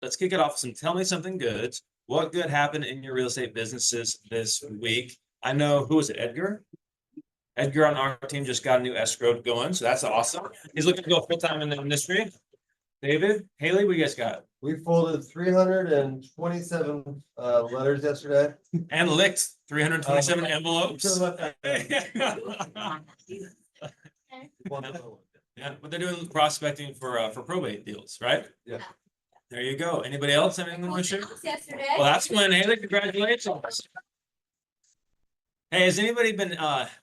let's kick it off with some tell me something good. What good happened in your real estate businesses this week? I know, who was it, Edgar? Edgar on our team just got a new escrow going, so that's awesome. He's looking to go full-time in the industry. David, Haley, what you guys got? We folded 327 letters yesterday. And licked 327 envelopes. Yeah, but they're doing prospecting for probate deals, right? Yeah. There you go. Anybody else have anything to share? Yesterday. Well, that's fun, Haley. Congratulations. Hey, has anybody been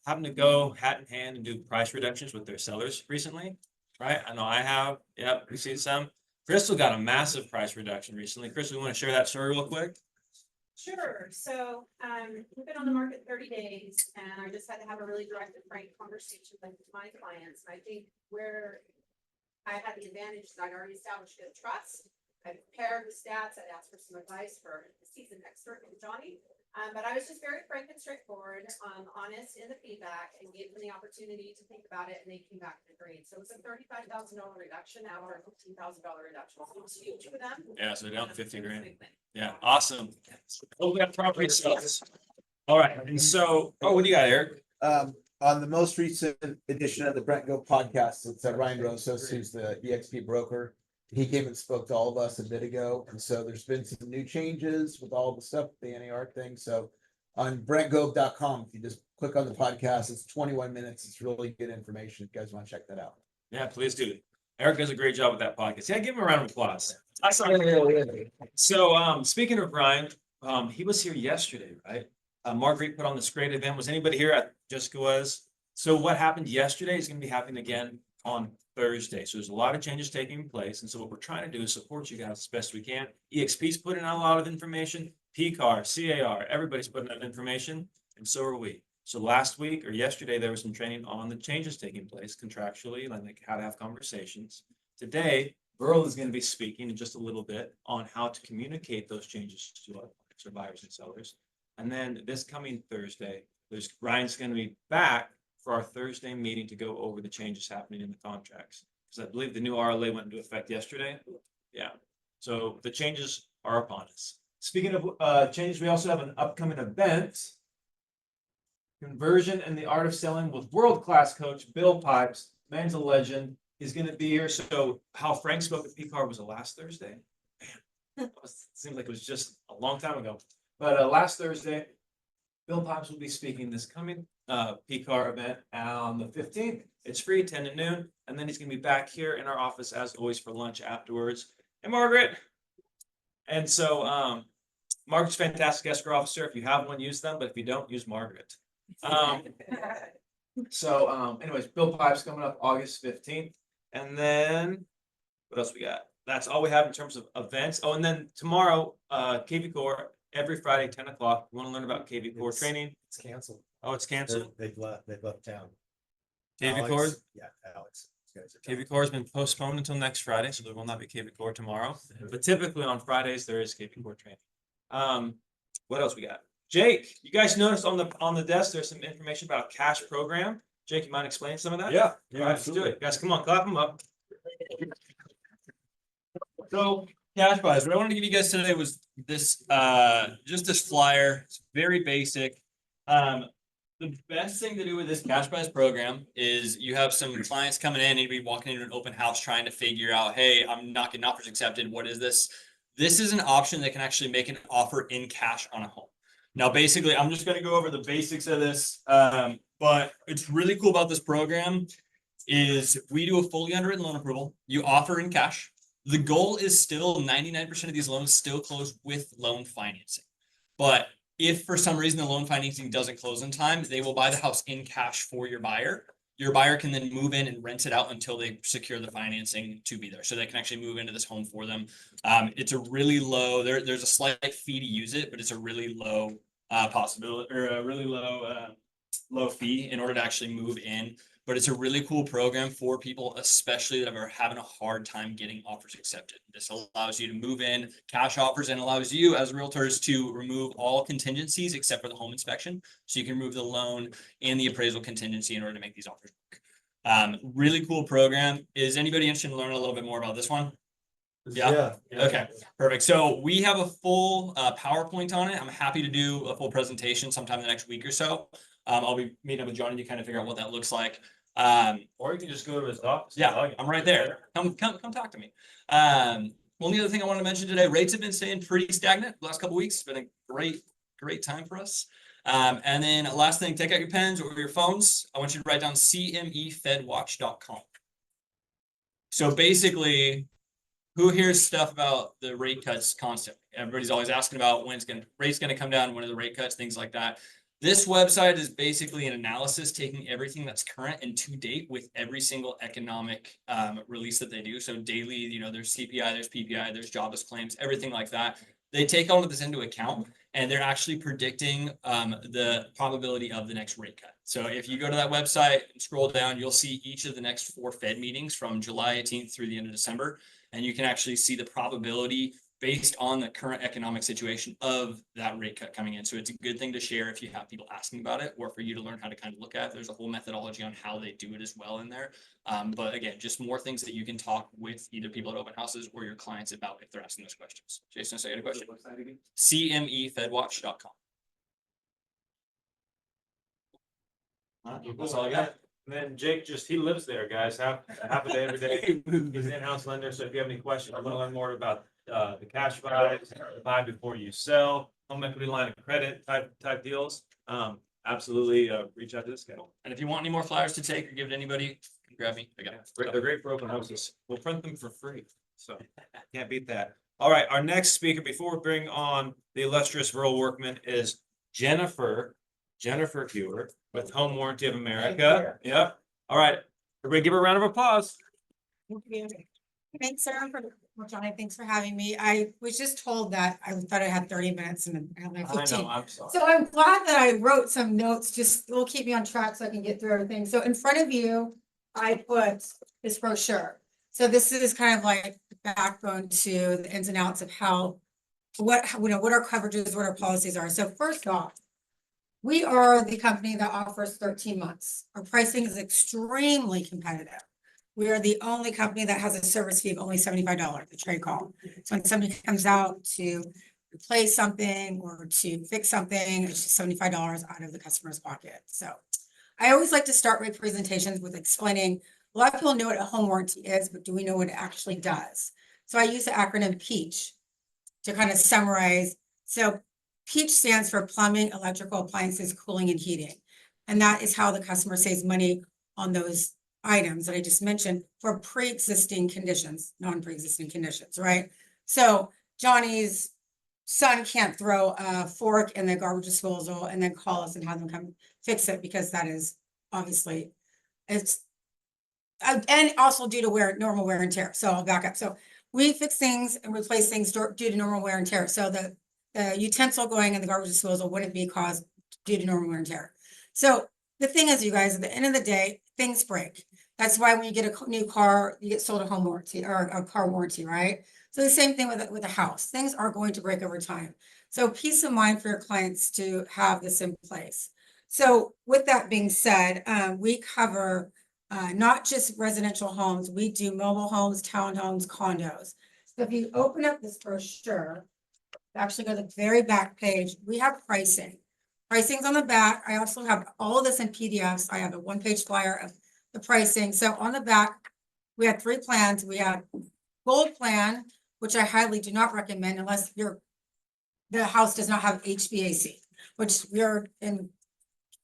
having to go hat in hand and do price reductions with their sellers recently? Right? I know I have. Yep, we see some. Crystal got a massive price reduction recently. Crystal, you want to share that story real quick? Sure. So, we've been on the market 30 days and I just had to have a really direct and frank conversation with my clients. And I think where I had the advantage is I'd already established good trust. I prepared the stats. I'd asked for some advice for a seasoned expert in Johnny. But I was just very frank and straightforward, honest in the feedback and gave them the opportunity to think about it and they came back and agreed. So it was a $35,000 reduction out of a $15,000 reduction. So it was huge for them. Yeah, so down 50 grand. Yeah, awesome. Oh, we got property sales. All right, and so, what do you got, Eric? On the most recent edition of the Brent Gove podcast, it's Ryan Grossos, who's the EXP broker. He came and spoke to all of us a bit ago, and so there's been some new changes with all the stuff, the NAR thing. So on brentgove.com, if you just click on the podcast, it's 21 minutes. It's really good information. If you guys want to check that out. Yeah, please do. Eric does a great job with that podcast. Yeah, give him a round of applause. So, speaking of Brian, he was here yesterday, right? Marguerite put on this great event. Was anybody here? Jessica was. So what happened yesterday is going to be happening again on Thursday. So there's a lot of changes taking place. And so what we're trying to do is support you guys as best we can. EXP's putting out a lot of information. PCAR, CAR, everybody's putting out information. And so are we. So last week or yesterday, there was some training on the changes taking place contractually, like how to have conversations. Today, Burl is going to be speaking in just a little bit on how to communicate those changes to our buyers and sellers. And then this coming Thursday, Ryan's going to be back for our Thursday meeting to go over the changes happening in the contracts. Because I believe the new RLA went into effect yesterday. Yeah. So the changes are upon us. Speaking of changes, we also have an upcoming event. Conversion and the Art of Selling with world-class coach Bill Pipes, man's a legend. He's going to be here. So how Frank spoke at PCAR was the last Thursday. Man, it seems like it was just a long time ago. But last Thursday, Bill Pipes will be speaking this coming PCAR event on the 15th. It's free, 10 to noon. And then he's going to be back here in our office as always for lunch afterwards. And Margaret. And so Margaret's a fantastic escrow officer. If you have one, use them. But if you don't, use Margaret. Anyways, Bill Pipes coming up August 15th. And then what else we got? That's all we have in terms of events. Oh, and then tomorrow, KV Core, every Friday, 10 o'clock. You want to learn about KV Core training? It's canceled. Oh, it's canceled. They've left town. KV Core? Yeah, Alex. KV Core has been postponed until next Friday, so there will not be KV Core tomorrow. But typically on Fridays, there is KV Core training. What else we got? Jake, you guys noticed on the desk, there's some information about a cash program. Jake, you mind explaining some of that? Yeah. All right, let's do it. Guys, come on, clap them up. So, cash buys. What I wanted to give you guys today was this, just this flyer. It's very basic. The best thing to do with this cash buys program is you have some clients coming in and you'd be walking into an open house trying to figure out, hey, I'm not getting offers accepted. What is this? This is an option that can actually make an offer in cash on a home. Now, basically, I'm just going to go over the basics of this. But it's really cool about this program is we do a fully underwritten loan approval. You offer in cash. The goal is still 99% of these loans still close with loan financing. But if for some reason the loan financing doesn't close in time, they will buy the house in cash for your buyer. Your buyer can then move in and rent it out until they secure the financing to be there. So they can actually move into this home for them. It's a really low, there's a slight fee to use it, but it's a really low possibility or a really low fee in order to actually move in. But it's a really cool program for people, especially that are having a hard time getting offers accepted. This allows you to move in cash offers and allows you as realtors to remove all contingencies except for the home inspection. So you can remove the loan and the appraisal contingency in order to make these offers work. Really cool program. Is anybody interested in learning a little bit more about this one? Yeah. Okay, perfect. So we have a full PowerPoint on it. I'm happy to do a full presentation sometime in the next week or so. I'll be meeting up with Johnny to kind of figure out what that looks like. Or you can just go to his office. Yeah, I'm right there. Come talk to me. Only other thing I wanted to mention today, rates have been staying pretty stagnant the last couple weeks. It's been a great time for us. And then last thing, take out your pens or your phones. I want you to write down cmefedwatch.com. So basically, who hears stuff about the rate cuts constantly? Everybody's always asking about when's rates gonna come down, when are the rate cuts, things like that. This website is basically an analysis taking everything that's current and to date with every single economic release that they do. So daily, you know, there's CPI, there's PPI, there's jobless claims, everything like that. They take all of this into account and they're actually predicting the probability of the next rate cut. So if you go to that website and scroll down, you'll see each of the next 4 Fed meetings from July 18th through the end of December. And you can actually see the probability based on the current economic situation of that rate cut coming in. So it's a good thing to share if you have people asking about it, or for you to learn how to kind of look at. There's a whole methodology on how they do it as well in there. But again, just more things that you can talk with either people at open houses or your clients about if they're asking those questions. Jason, say a question. cmefedwatch.com. That's all I got. And then Jake he lives there, guys, half a day every day. He's an in-house lender, so if you have any questions, I want to learn more about the cash buys, the buy before you sell, home equity line of credit type deals. Absolutely reach out to this guy. And if you want any more flyers to take or give to anybody, grab me. I got it. They're great for open houses. We'll print them for free, so can't beat that. All right, our next speaker before we bring on the illustrious rural workman is Jennifer Hewer with Home Warranty of America. Yep. All right, everybody give her a round of applause. Thanks, Sarah, Johnny, thanks for having me. I was just told that I thought I had 30 minutes and I only have 15. I'm sorry. So I'm glad that I wrote some notes, just will keep me on track so I can get through everything. So in front of you, I put this brochure. So this is kind of like the backbone to the ins and outs of what our coverages, what our policies are. So first off, we are the company that offers 13 months. Our pricing is extremely competitive. We are the only company that has a service fee of only $75, the trade call. So when somebody comes out to replace something or to fix something, it's just $75 out of the customer's pocket. So I always like to start my presentations with explaining, a lot of people know what a home warranty is, but do we know what it actually does? So I use the acronym PEACH to kind of summarize. So PEACH stands for plumbing, electrical, appliances, cooling, and heating. And that is how the customer saves money on those items that I just mentioned for pre-existing conditions, non-pre-existing conditions, right? So Johnny's son can't throw a fork in the garbage disposal and then call us and have them come fix it, because that is obviously, it's, and also due to normal wear and tear. So I'll back up. So we fix things and replace things due to normal wear and tear. So the utensil going in the garbage disposal wouldn't be caused due to normal wear and tear. So the thing is, you guys, at the end of the day, things break. That's why when you get a new car, you get sold a home warranty or a car warranty, right? So the same thing with a house. Things are going to break over time. So peace of mind for your clients to have this in place. So with that being said, we cover not just residential homes. We do mobile homes, townhomes, condos. So if you open up this brochure, actually go to the very back page, we have pricing. Pricing's on the back. I also have all of this in PDFs. I have a one-page flyer of the pricing. So on the back, we have 3 plans. We have gold plan, which I highly do not recommend unless the house does not have HVAC, which we're in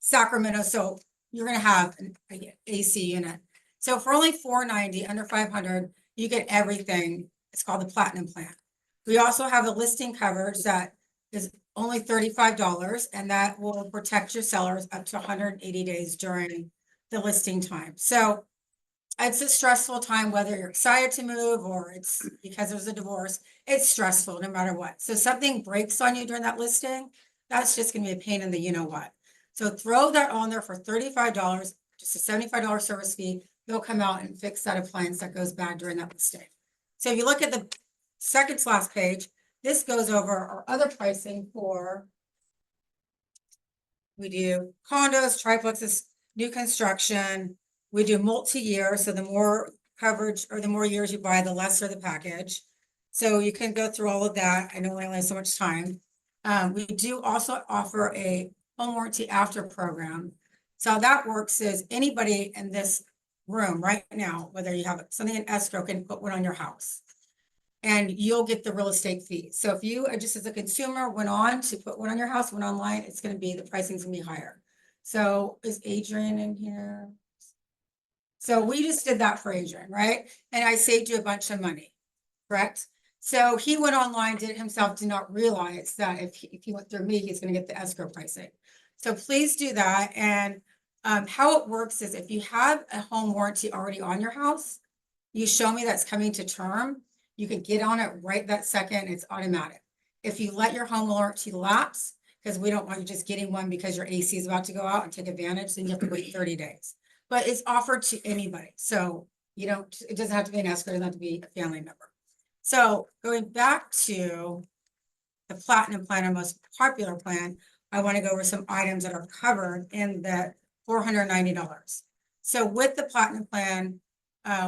Sacramento, so you're going to have an AC unit. So for only $490, under $500, you get everything. It's called the platinum plan. We also have a listing coverage that is only $35, and that will protect your sellers up to 180 days during the listing time. So it's a stressful time, whether you're excited to move or it's because there's a divorce, it's stressful no matter what. So something breaks on you during that listing, that's just gonna be a pain in the you-know-what. So throw that on there for $35, just a $75 service fee. They'll come out and fix that appliance that goes bad during that listing. So if you look at the second to last page, this goes over our other pricing for, we do condos, triplexes, new construction. We do multi-year, so the more coverage or the more years you buy, the lesser the package. So you can go through all of that. I know we only have so much time. We do also offer a home warranty after program. So how that works is anybody in this room right now, whether you have something in escrow, can put one on your house. And you'll get the real estate fee. So if you, just as a consumer, went on to put one on your house, went online, it's gonna be, the pricing's gonna be higher. So is Adrian in here? So we just did that for Adrian, right? And I saved you a bunch of money, correct? So he went online, did it himself, did not realize that if he went through me, he's gonna get the escrow pricing. So please do that. And how it works is if you have a home warranty already on your house, you show me that's coming to term, you can get on it right that second, it's automatic. If you let your home warranty lapse, because we don't want you just getting one because your AC is about to go out and take advantage, then you have to wait 30 days. But it's offered to anybody, so you don't, it doesn't have to be an escrow, it doesn't have to be a family member. So going back to the platinum plan, our most popular plan, I want to go over some items that are covered in the $490. So with the platinum plan,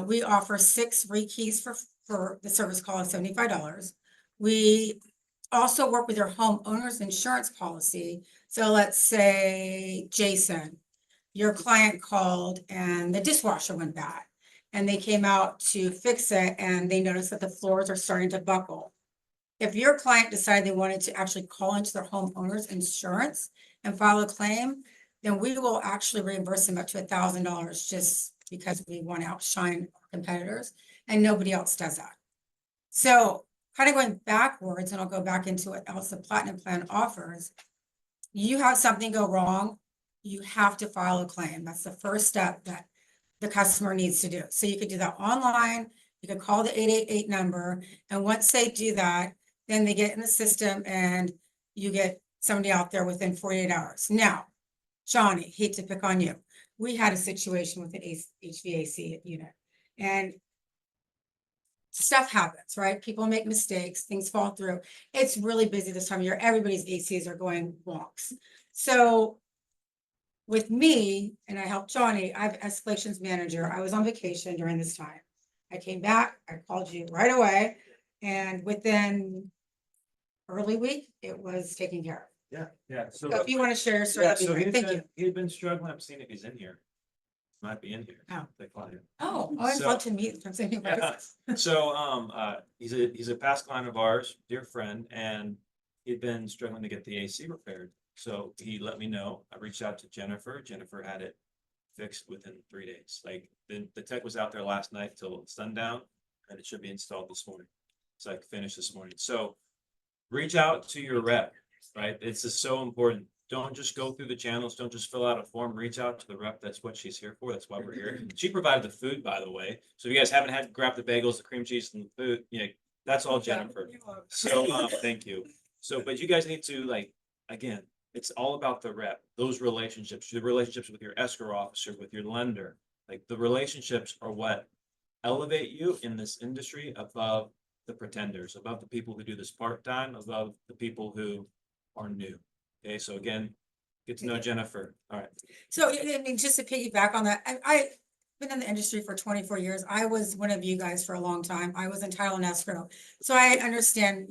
we offer 6 rekeys for the service call of $75. We also work with your homeowner's insurance policy. So let's say Jason, your client called and the dishwasher went bad. And they came out to fix it and they noticed that the floors are starting to buckle. If your client decided they wanted to actually call into their homeowner's insurance and file a claim, then we will actually reimburse them up to $1,000 just because we want to outshine our competitors, and nobody else does that. So kind of going backwards, and I'll go back into what else the platinum plan offers. You have something go wrong, you have to file a claim. That's the first step that the customer needs to do. So you could do that online, you could call the 888 number, and once they do that, then they get in the system and you get somebody out there within 48 hours. Now, Johnny, hate to pick on you. We had a situation with an HVAC unit, and stuff happens, right? People make mistakes, things fall through. It's really busy this time of year. Everybody's ACs are going wonks. So with me, and I helped Johnny, I have escalations manager. I was on vacation during this time. I came back, I called you right away, and within early week, it was taken care of. Yeah, So if you want to share your story, yeah, that'd be so great. Thank you. he'd been struggling, I'm seeing if he's in here. Might be in here. Oh. The client. Oh, I'd So- love to meet from St. Yeah. So, he's a past client of ours, dear friend, and he'd been struggling to get the AC repaired. So he let me know. I reached out to Jennifer. Jennifer had it fixed within 3 days. Like the tech was out there last night till sundown, and it should be installed this morning. It's like finished this morning. So reach out to your rep, right? It's just so important. Don't just go through the channels. Don't just fill out a form. Reach out to the rep. That's what she's here for. That's why we're here. She provided the food, by the way. So if you guys haven't had to grab the bagels, the cream cheese, and the food, that's all Jennifer. So thank you. So, but you guys need to, like, again, it's all about the rep. Those relationships, the relationships with your escrow officer, with your lender. Like the relationships are what elevate you in this industry above the pretenders, above the people who do this part-time, above the people who are new. Okay, so again, get to know Jennifer. All right. So, I mean, just to piggyback on that, I've been in the industry for 24 years. I was one of you guys for a long time. I was in title and escrow. So I understand,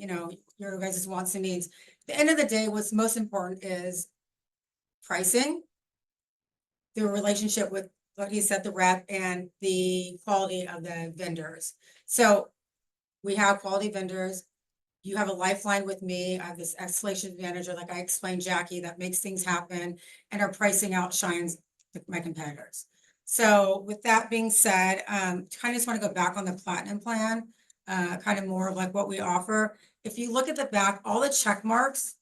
your guys' wants and needs. The end of the day, what's most important is pricing, the relationship with, what he said, the rep, and the quality of the vendors. So we have quality vendors. You have a lifeline with me. I have this escalation manager, like I explained, Jackie, that makes things happen, and our pricing outshines my competitors. So with that being said, kind of just want to go back on the platinum plan, kind of more of like what we offer. If you look at the back, all the check marks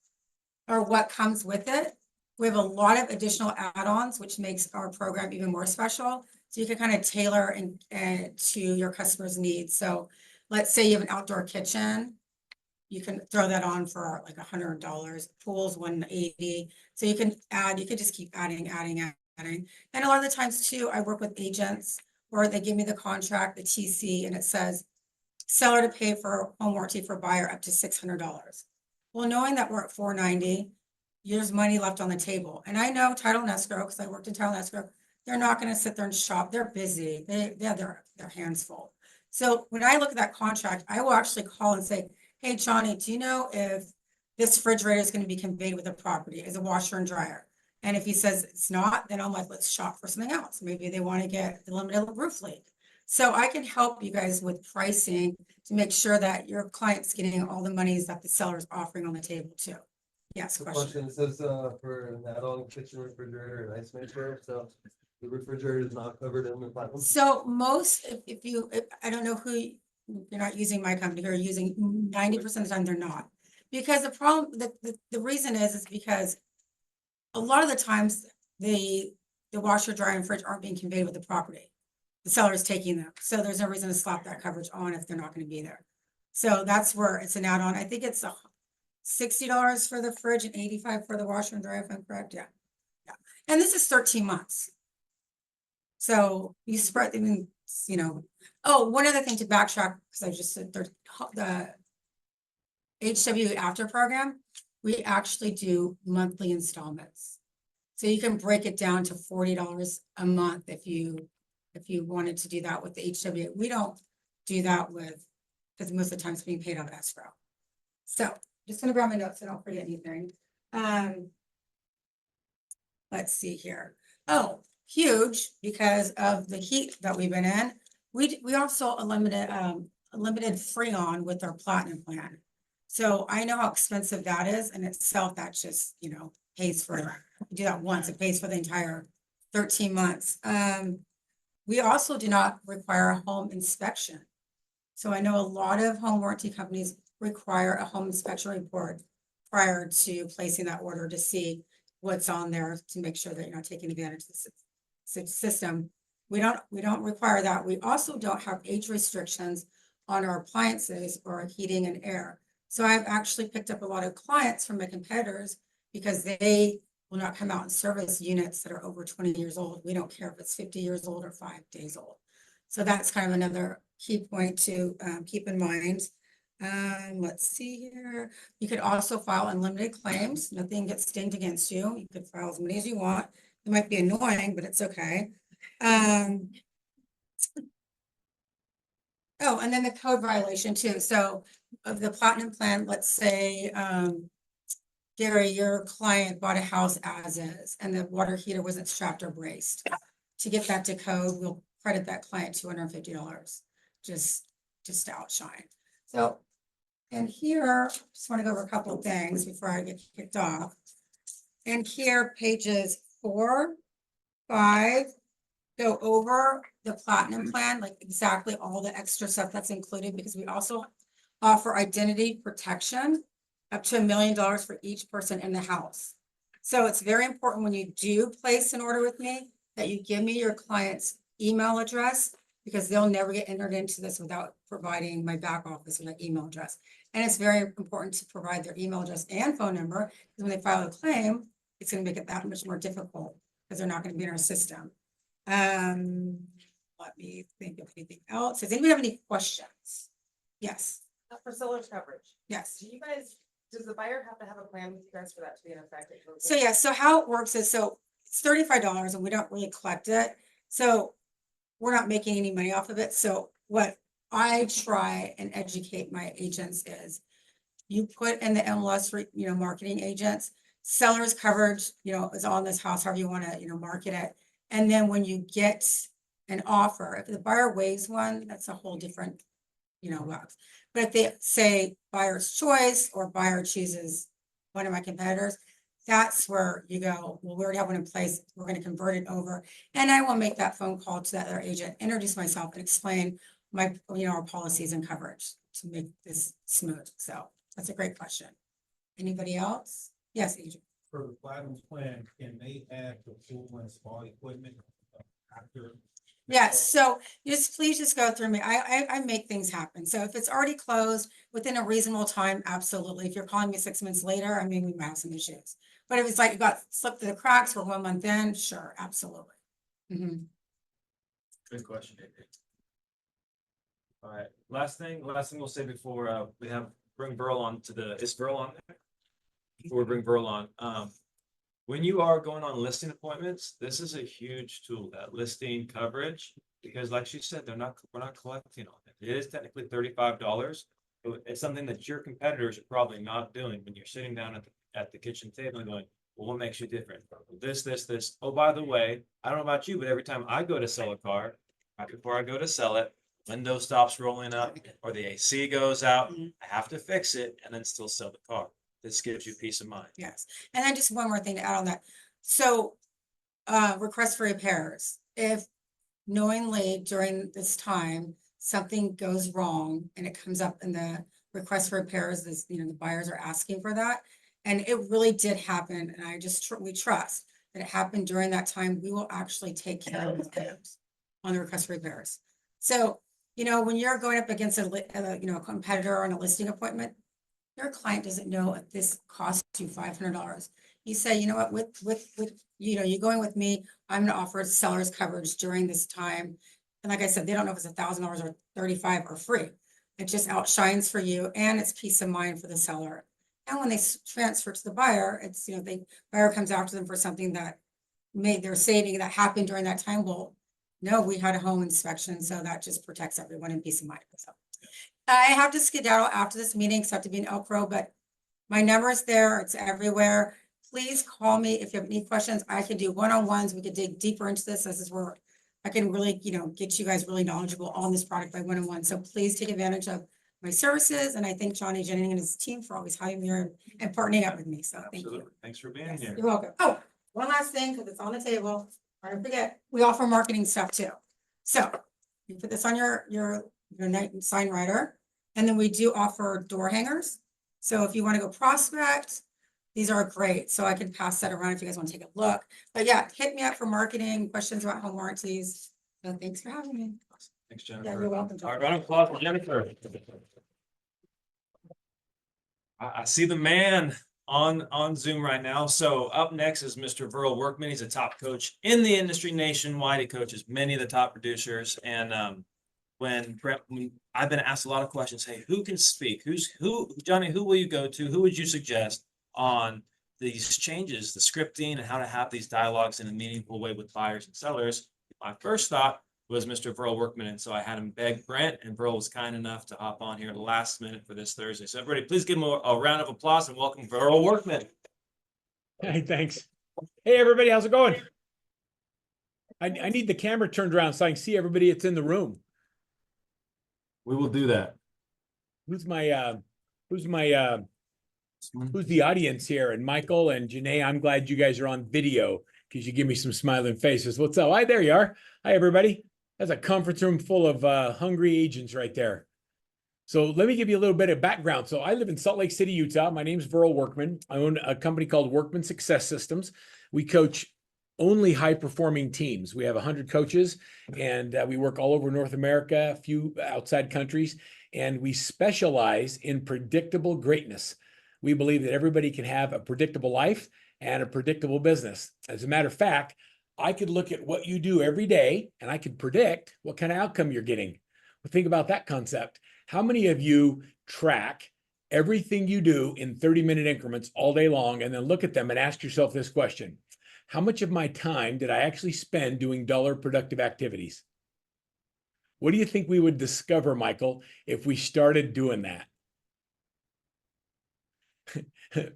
are what comes with it. We have a lot of additional add-ons, which makes our program even more special. So you can kind of tailor and to your customers' needs. So let's say you have an outdoor kitchen. You can throw that on for like $100, pools $180. So you can just keep adding. And a lot of the times too, I work with agents where they give me the contract, the TC, and it says seller to pay for home warranty for buyer up to $600. Well, knowing that we're at $490, there's money left on the table. And I know title and escrow, because I worked in title and escrow, they're not going to sit there and shop. They're busy. They have their hands full. So when I look at that contract, I will actually call and say, hey, Johnny, do you know if this refrigerator is gonna be conveyed with the property as a washer and dryer? And if he says it's not, then I'm like, let's shop for something else. Maybe they want to get the limited roof leak. So I can help you guys with pricing to make sure that your client's getting all the monies that the seller is offering on the table too. Yes, The question. question, it says, for an add-on kitchen refrigerator and ice maker, so the refrigerator is not covered in the platinum. So most, if I don't know who, you're not using my company, you're using 90% of the time they're not. Because the problem, the reason is because a lot of the times the washer, dryer and fridge aren't being conveyed with the property. The seller is taking them, so there's no reason to slap that coverage on if they're not gonna be there. So that's where it's an add-on. I think it's $60 for the fridge and 85 for the washer and dryer, if I'm correct, yeah. Yeah, and this is 13 months. So you spread, I mean, you know, oh, one other thing to backtrack, because I just said the HW after program, we actually do monthly installments. So you can break it down to $40 a month if you wanted to do that with the HW. We don't do that with, because most of the time it's being paid out of escrow. So just gonna grab my notes so I don't forget anything. Let's see here. Oh, huge, because of the heat that we've been in. We also limited Freon with our platinum plan. So I know how expensive that is, and itself, that just, you know, pays for, you do that once, it pays for the entire 13 months. We also do not require a home inspection. So I know a lot of home warranty companies require a home inspection report prior to placing that order to see what's on there to make sure that you're not taking advantage of the system. We don't require that. We also don't have age restrictions on our appliances or heating and air. So I've actually picked up a lot of clients from my competitors because they will not come out and service units that are over 20 years old. We don't care if it's 50 years old or 5 days old. So that's kind of another key point to keep in mind. Let's see here. You could also file unlimited claims. Nothing gets dinged against you. You could file as many as you want. It might be annoying, but it's okay. Oh, and then the code violation too. So of the platinum plan, let's say, Gary, your client bought a house as is, and the water heater wasn't strapped or braced. To get that to code, we'll credit that client $250, just to outshine. So, and here, just want to go over a couple of things before I get kicked off. And here, pages 4, 5, go over the platinum plan, like exactly all the extra stuff that's included, because we also offer identity protection up to $1 million for each person in the house. So it's very important when you do place an order with me that you give me your client's email address, because they'll never get entered into this without providing my back office with an email address. And it's very important to provide their email address and phone number, because when they file a claim, it's going to make it that much more difficult because they're not going to be in our system. Let me think of anything else. Does anybody have any questions? Yes, For solar coverage, yes. do you guys, does the buyer have to have a plan with you guys for that to be in effect? So yeah, so how it works is, so it's $35 and we don't really collect it. So we're not making any money off of it. So what I try and educate my agents is you put in the MLS for, you know, marketing agents, seller's coverage, you know, is on this house, however you want to, you know, market it. And then when you get an offer, if the buyer waives one, that's a whole different, you know, box. But if they say buyer's choice or buyer chooses one of my competitors, that's where you go, well, we already have one in place. We're going to convert it over. And I will make that phone call to that other agent, introduce myself and explain my, you know, our policies and coverage to make this smooth. So that's a great question. Anybody else? Yes, agent. For the platinum plan, can they add the pool and spa equipment after? Yes, so please just go through me. I make things happen. So if it's already closed within a reasonable time, absolutely. If you're calling me 6 months later, I mean, we might have some issues. But if it's like you got slipped through the cracks for 1 month in, sure, absolutely. Mhm. Good question, JP. All right, last thing we'll say before we bring Burl on to the, is Burl on there? Before we bring Burl on, when you are going on listing appointments, this is a huge tool, that listing coverage, because like she said, we're not collecting on it. It is technically $35. It's something that your competitors are probably not doing when you're sitting down at the kitchen table and going, well, what makes you different? This. Oh, by the way, I don't know about you, but every time I go to sell a car, right before I go to sell it, window stops rolling up or the AC goes out, I have to fix it and then still sell the car. This gives you peace of mind. Yes, and then just one more thing to add on that. So, request for repairs, if knowingly during this time, something goes wrong and it comes up in the request for repairs, this, the buyers are asking for that. And it really did happen, and I just, we trust that it happened during that time, we will actually take care of those on the request for repairs. So, when you're going up against a competitor on a listing appointment, your client doesn't know if this costs you $500. You say, you know what, with you going with me, I'm gonna offer seller's coverage during this time. And like I said, they don't know if it's $1,000 or 35 or free. It just outshines for you, and it's peace of mind for the seller. And when they transfer to the buyer, it's, the buyer comes after them for something that made their saving that happened during that time. Well, no, we had a home inspection, so that just protects everyone in peace of mind. So I have to skedaddle after this meeting, so I have to be in Elk Grove, but my number is there, it's everywhere. Please call me if you have any questions. I can do one-on-ones. We could dig deeper into this. This is where I can really, get you guys really knowledgeable on this product by one-on-one. So please take advantage of my services. And I thank Johnny Jennings and his team for always having me here and partnering up with me. So thank you. Absolutely. Thanks for being Yes, here. you're welcome. Oh, one last thing, because it's on the table. I don't forget, we offer marketing stuff too. So you put this on your sign writer, and then we do offer door hangers. So if you want to go prospect, these are great. So I can pass that around if you guys want to take a look. But yeah, hit me up for marketing, questions about home warranties. So thanks for having me. Thanks, Jennifer. Yeah, you're welcome. All right, round of applause for Jennifer. I see the man on Zoom right now. So up next is Mr. Verl Workman. He's a top coach in the industry nationwide. He coaches many of the top producers. And when I've been asked a lot of questions, hey, who can speak? Johnny, who will you go to? Who would you suggest on these changes, the scripting, and how to have these dialogues in a meaningful way with buyers and sellers? My first thought was Mr. Verl Workman. And so I had him beg Brent, and Verl was kind enough to hop on here at the last minute for this Thursday. So everybody, please give him a round of applause and welcome Verl Workman. Hey, thanks. Hey, everybody, how's it going? I need the camera turned around so I can see everybody that's in the room. We will do that. Who's the audience here? And Michael and Janae, I'm glad you guys are on video because you give me some smiling faces. What's up? Hi, there you are. Hi, everybody. That's a conference room full of hungry agents right there. So let me give you a little bit of background. So I live in Salt Lake City, Utah. My name's Verl Workman. I own a company called Workman Success Systems. We coach only high-performing teams. We have 100 coaches, and we work all over North America, a few outside countries, and we specialize in predictable greatness. We believe that everybody can have a predictable life and a predictable business. As a matter of fact, I could look at what you do every day, and I could predict what kind of outcome you're getting. Well, think about that concept. How many of you track everything you do in 30-minute increments all day long and then look at them and ask yourself this question? How much of my time did I actually spend doing dollar productive activities? What do you think we would discover, Michael, if we started doing that?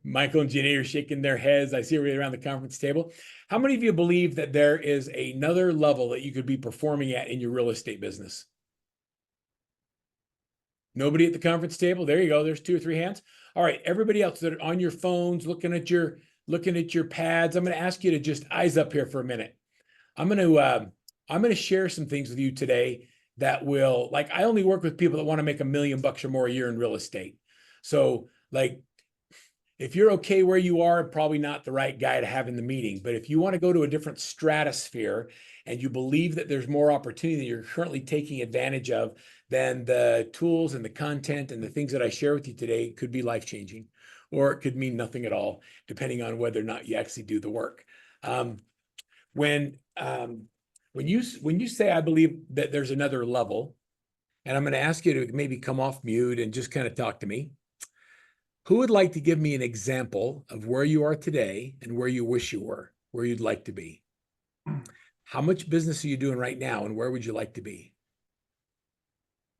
Michael and Janae are shaking their heads. I see everybody around the conference table. How many of you believe that there is another level that you could be performing at in your real estate business? Nobody at the conference table? There you go. There's 2 or 3 hands. All right, everybody else that are on your phones, looking at your pads, I'm going to ask you to just eyes up here for a minute. I'm going to share some things with you today that will, like, I only work with people that want to make $1 million or more a year in real estate. So, like, if you're okay where you are, probably not the right guy to have in the meeting. But if you want to go to a different stratosphere and you believe that there's more opportunity that you're currently taking advantage of, then the tools and the content and the things that I share with you today could be life-changing, or it could mean nothing at all, depending on whether or not you actually do the work. When you say, I believe that there's another level, and I'm going to ask you to maybe come off mute and just kind of talk to me. Who would like to give me an example of where you are today and where you wish you were, where you'd like to be? How much business are you doing right now, and where would you like to be?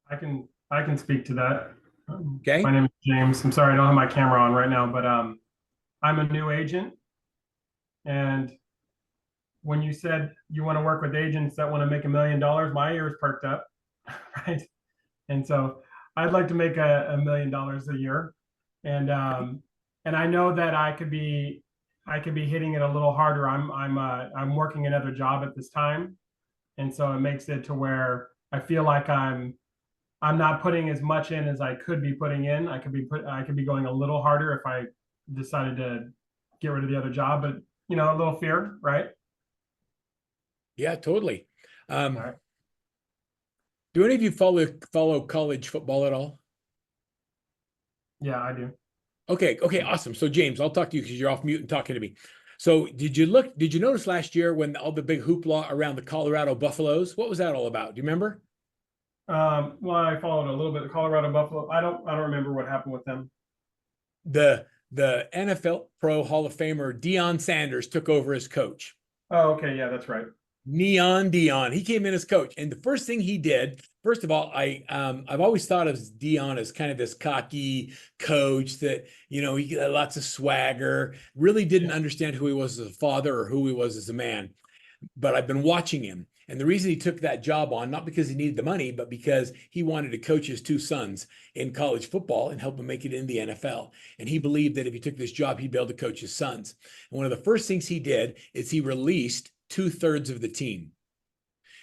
I can speak to that. Okay. My name is James. I'm sorry, I don't have my camera on right now, but I'm a new agent. And when you said you want to work with agents that want to make $1 million, my ears perked up, right? And so I'd like to make $1 million a year. And I know that I could be hitting it a little harder. I'm working another job at this time. And so it makes it to where I feel like I'm not putting as much in as I could be putting in. I could be going a little harder if I decided to get rid of the other job, but you know, a little fear, right? Yeah, totally. All right. Do any of you follow college football at all? Yeah, I do. Okay, awesome. So James, I'll talk to you because you're off mute and talking to me. So did you notice last year when all the big hoopla around the Colorado Buffaloes? What was that all about? Do you remember? Well, I followed a little bit of Colorado Buffalo. I don't remember what happened with them. The NFL Pro Hall of Famer Deion Sanders took over as coach. Oh, okay, yeah, that's right. Neon Dion. He came in as coach. And the first thing he did, first of all, I've always thought of Dion as kind of this cocky coach that, you know, he had lots of swagger, really didn't understand who he was as a father or who he was as a man. But I've been watching him. And the reason he took that job on, not because he needed the money, but because he wanted to coach his two sons in college football and help them make it in the NFL. And he believed that if he took this job, he'd be able to coach his sons. And one of the first things he did is he released 2/3 of the team.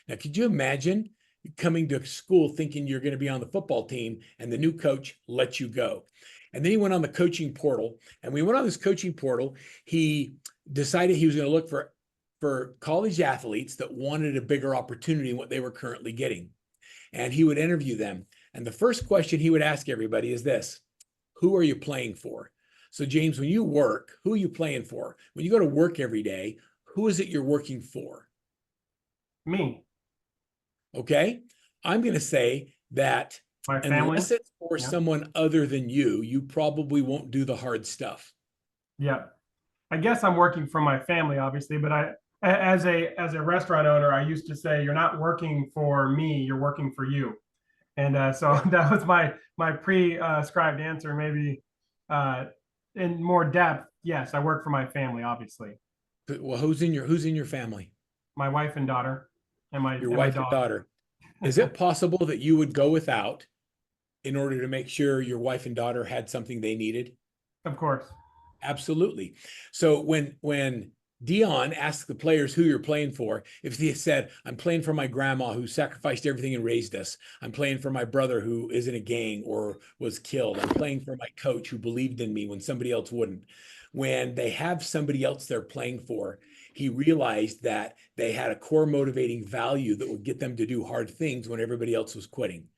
Now, could you imagine coming to school thinking you're going to be on the football team and the new coach lets you go? And then he went on the coaching portal. And when he went on this coaching portal, he decided he was going to look for college athletes that wanted a bigger opportunity than what they were currently getting. And he would interview them. And the first question he would ask everybody is this: who are you playing for? So James, when you work, who are you playing for? When you go to work every day, who is it you're working for? Me. Okay. I'm going to say that My family. unless it's for someone other than you, you probably won't do the hard stuff. Yeah. I guess I'm working for my family, obviously, but as a restaurant owner, I used to say, you're not working for me, you're working for you. And so that was my prescribed answer. Maybe in more depth, yes, I work for my family, obviously. Well, who's in your family? My wife and daughter, and Your wife and daughter. Is it possible that you would go without in order to make sure your wife and daughter had something they needed? Of course. Absolutely. So when Dion asked the players who you're playing for, if they said, I'm playing for my grandma who sacrificed everything and raised us, I'm playing for my brother who is in a gang or was killed, I'm playing for my coach who believed in me when somebody else wouldn't. When they have somebody else they're playing for, he realized that they had a core motivating value that would get them to do hard things when everybody else was quitting.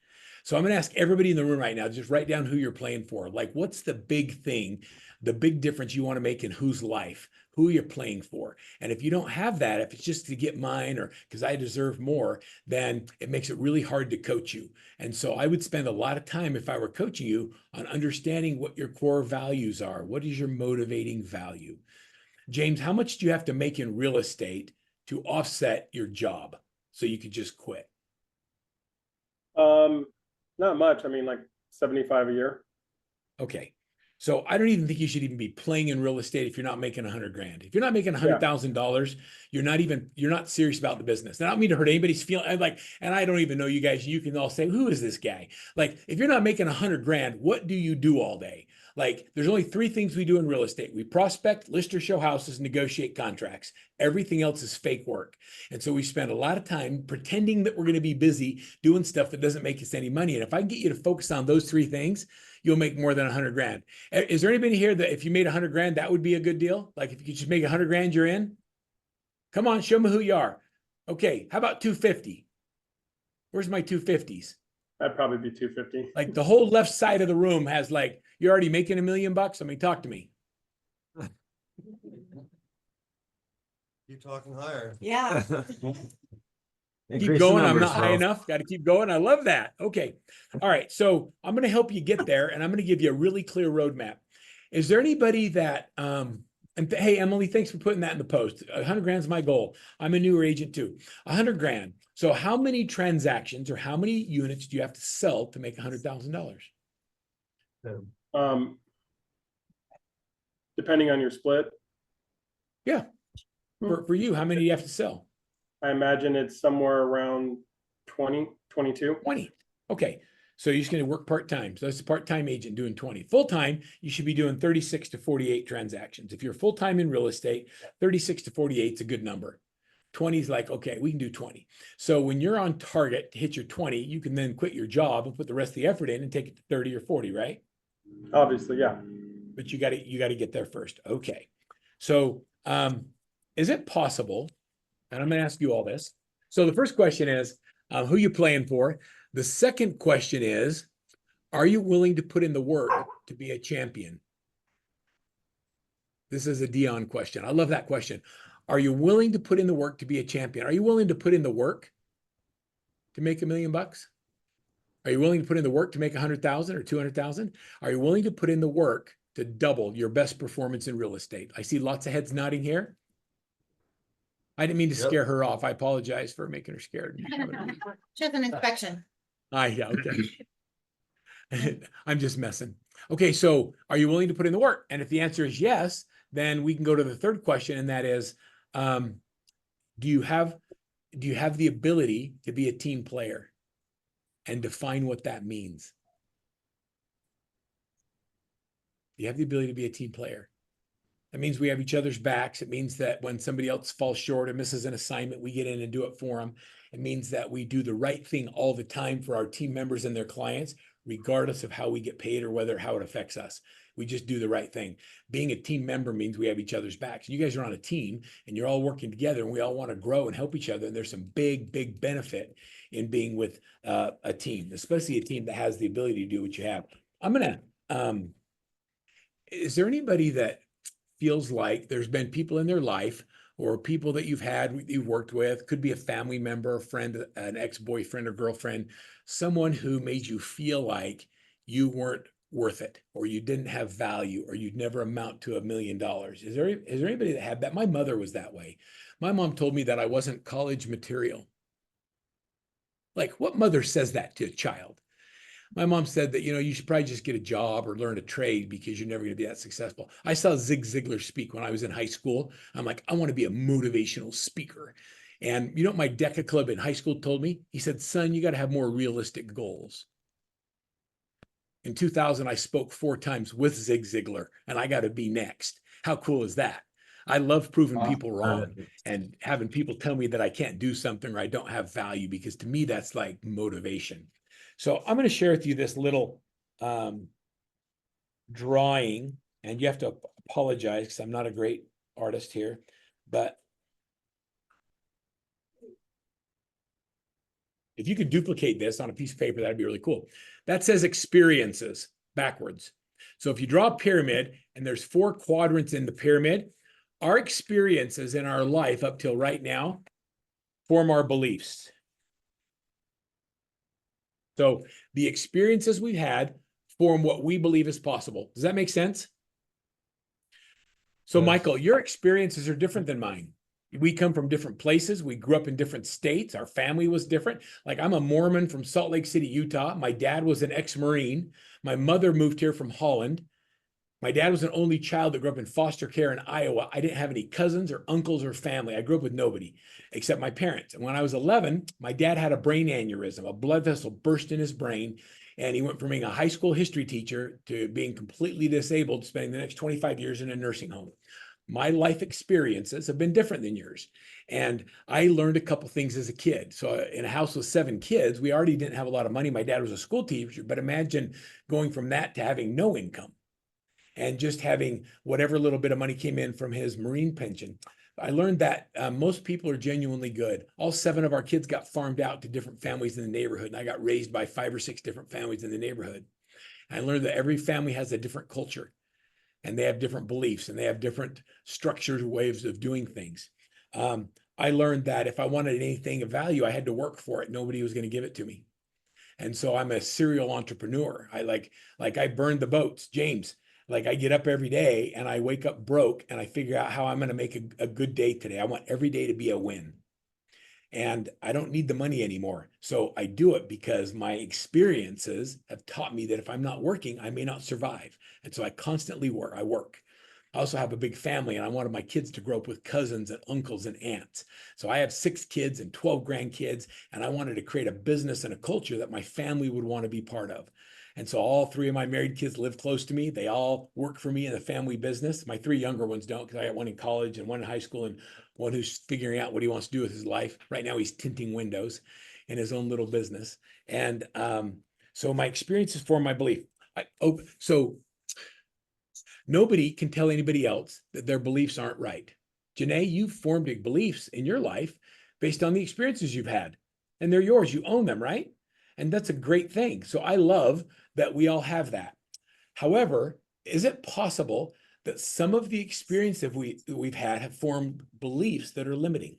So I'm going to ask everybody in the room right now, just write down who you're playing for. Like, what's the big thing, the big difference you want to make in whose life, who you're playing for? And if you don't have that, if it's just to get mine or because I deserve more, then it makes it really hard to coach you. And so I would spend a lot of time, if I were coaching you, on understanding what your core values are. What is your motivating value? James, how much do you have to make in real estate to offset your job so you could just quit? Not much. I mean, like 75 a year. Okay. So I don't even think you should even be playing in real estate if you're not making $100,000. If you're not making $100,000, you're not serious about the business. And I don't mean to hurt anybody's feeling. And I don't even know you guys. You can all say, who is this guy? Like, if you're not making $100,000, what do you do all day? Like, there's only 3 things we do in real estate. We prospect, list or show houses, negotiate contracts. Everything else is fake work. And so we spend a lot of time pretending that we're going to be busy doing stuff that doesn't make us any money. And if I can get you to focus on those 3 things, you'll make more than $100,000. Is there anybody here that if you made $100,000, that would be a good deal? Like, if you could just make $100,000, you're in? Come on, show me who you are. Okay, how about 250? Where's my 250s? That'd probably be 250. Like, the whole left side of the room has, like, you're already making $1 million. I mean, talk to me. Keep talking higher. Yeah. Keep going. I'm not high enough. Got to keep going. I love that. Okay. All right. So I'm going to help you get there, and I'm going to give you a really clear roadmap. Is there anybody that, hey, Emily, thanks for putting that in the post. $100,000 is my goal. I'm a newer agent too. $100,000. So how many transactions or how many units do you have to sell to make $100,000? Depending on your split, For you, how many do you have to sell? I imagine it's somewhere around 20, 22. 20. Okay. So you're just going to work part-time. So that's a part-time agent doing 20. Full-time, you should be doing 36 to 48 transactions. If you're full-time in real estate, 36 to 48 is a good number. 20 is like, okay, we can do 20. So when you're on target to hit your 20, you can then quit your job and put the rest of the effort in and take it to 30 or 40, right? Obviously, yeah. But you got to get there first. Okay. So is it possible, and I'm going to ask you all this. So the first question is, who you playing for? The second question is, are you willing to put in the work to be a champion? This is a Dion question. I love that question. Are you willing to put in the work to be a champion? Are you willing to put in the work to make $1 million? Are you willing to put in the work to make 100,000 or 200,000? Are you willing to put in the work to double your best performance in real estate? I see lots of heads nodding here. I didn't mean to scare her off. I apologize for making her scared. Just an inspection. Yeah, okay. I'm just messing. Okay, so are you willing to put in the work? And if the answer is yes, then we can go to the third question, and that is, do you have the ability to be a team player? And define what that means. You have the ability to be a team player. That means we have each other's backs. It means that when somebody else falls short or misses an assignment, we get in and do it for them. It means that we do the right thing all the time for our team members and their clients, regardless of how we get paid or how it affects us. We just do the right thing. Being a team member means we have each other's backs. You guys are on a team and you're all working together and we all want to grow and help each other. And there's some big, big benefit in being with a team, especially a team that has the ability to do what you have. Is there anybody that feels like there's been people in their life or people that you've worked with, could be a family member, a friend, an ex-boyfriend or girlfriend, someone who made you feel like you weren't worth it, or you didn't have value, or you'd never amount to $1 million? Is there anybody that had that? My mother was that way. My mom told me that I wasn't college material. Like, what mother says that to a child? My mom said that, you should probably just get a job or learn a trade because you're never going to be that successful. I saw Zig Ziglar speak when I was in high school. I'm like, I want to be a motivational speaker. And you know what my DECA club in high school told me? He said, son, you got to have more realistic goals. In 2000, I spoke 4 times with Zig Ziglar, and I got to be next. How cool is that? I love proving people wrong and having people tell me that I can't do something or I don't have value, because to me, that's like motivation. So I'm going to share with you this little drawing, and you have to apologize because I'm not a great artist here, but if you could duplicate this on a piece of paper, that'd be really cool. That says experiences backwards. So if you draw a pyramid and there's 4 quadrants in the pyramid, our experiences in our life up till right now form our beliefs. So the experiences we've had form what we believe is possible. Does that make sense? So, yes. Michael, your experiences are different than mine. We come from different places. We grew up in different states. Our family was different. Like, I'm a Mormon from Salt Lake City, Utah. My dad was an ex-Marine. My mother moved here from Holland. My dad was an only child that grew up in foster care in Iowa. I didn't have any cousins or uncles or family. I grew up with nobody except my parents. And when I was 11, my dad had a brain aneurysm. A blood vessel burst in his brain. And he went from being a high school history teacher to being completely disabled, spending the next 25 years in a nursing home. My life experiences have been different than yours. And I learned a couple things as a kid. So in a house with 7 kids, we already didn't have a lot of money. My dad was a school teacher, but imagine going from that to having no income and just having whatever little bit of money came in from his Marine pension. I learned that most people are genuinely good. All 7 of our kids got farmed out to different families in the neighborhood, and I got raised by 5 or 6 different families in the neighborhood. I learned that every family has a different culture, and they have different beliefs, and they have different structures, ways of doing things. I learned that if I wanted anything of value, I had to work for it. Nobody was going to give it to me. And so I'm a serial entrepreneur. I burned the boats, James. Like, I get up every day and I wake up broke and I figure out how I'm going to make a good day today. I want every day to be a win. and I don't need the money anymore. So I do it because my experiences have taught me that if I'm not working, I may not survive. And so I constantly work. I work. I also have a big family, and I wanted my kids to grow up with cousins and uncles and aunts. So I have 6 kids and 12 grandkids, and I wanted to create a business and a culture that my family would want to be part of. And so all 3 of my married kids live close to me. They all work for me in the family business. My 3 younger ones don't, because I got one in college and one in high school and one who's figuring out what he wants to do with his life. Right now, he's tinting windows in his own little business. And so my experiences form my belief. So nobody can tell anybody else that their beliefs aren't right. Janae, you've formed beliefs in your life based on the experiences you've had, and they're yours. You own them, right? And that's a great thing. So I love that we all have that. However, is it possible that some of the experiences we've had have formed beliefs that are limiting?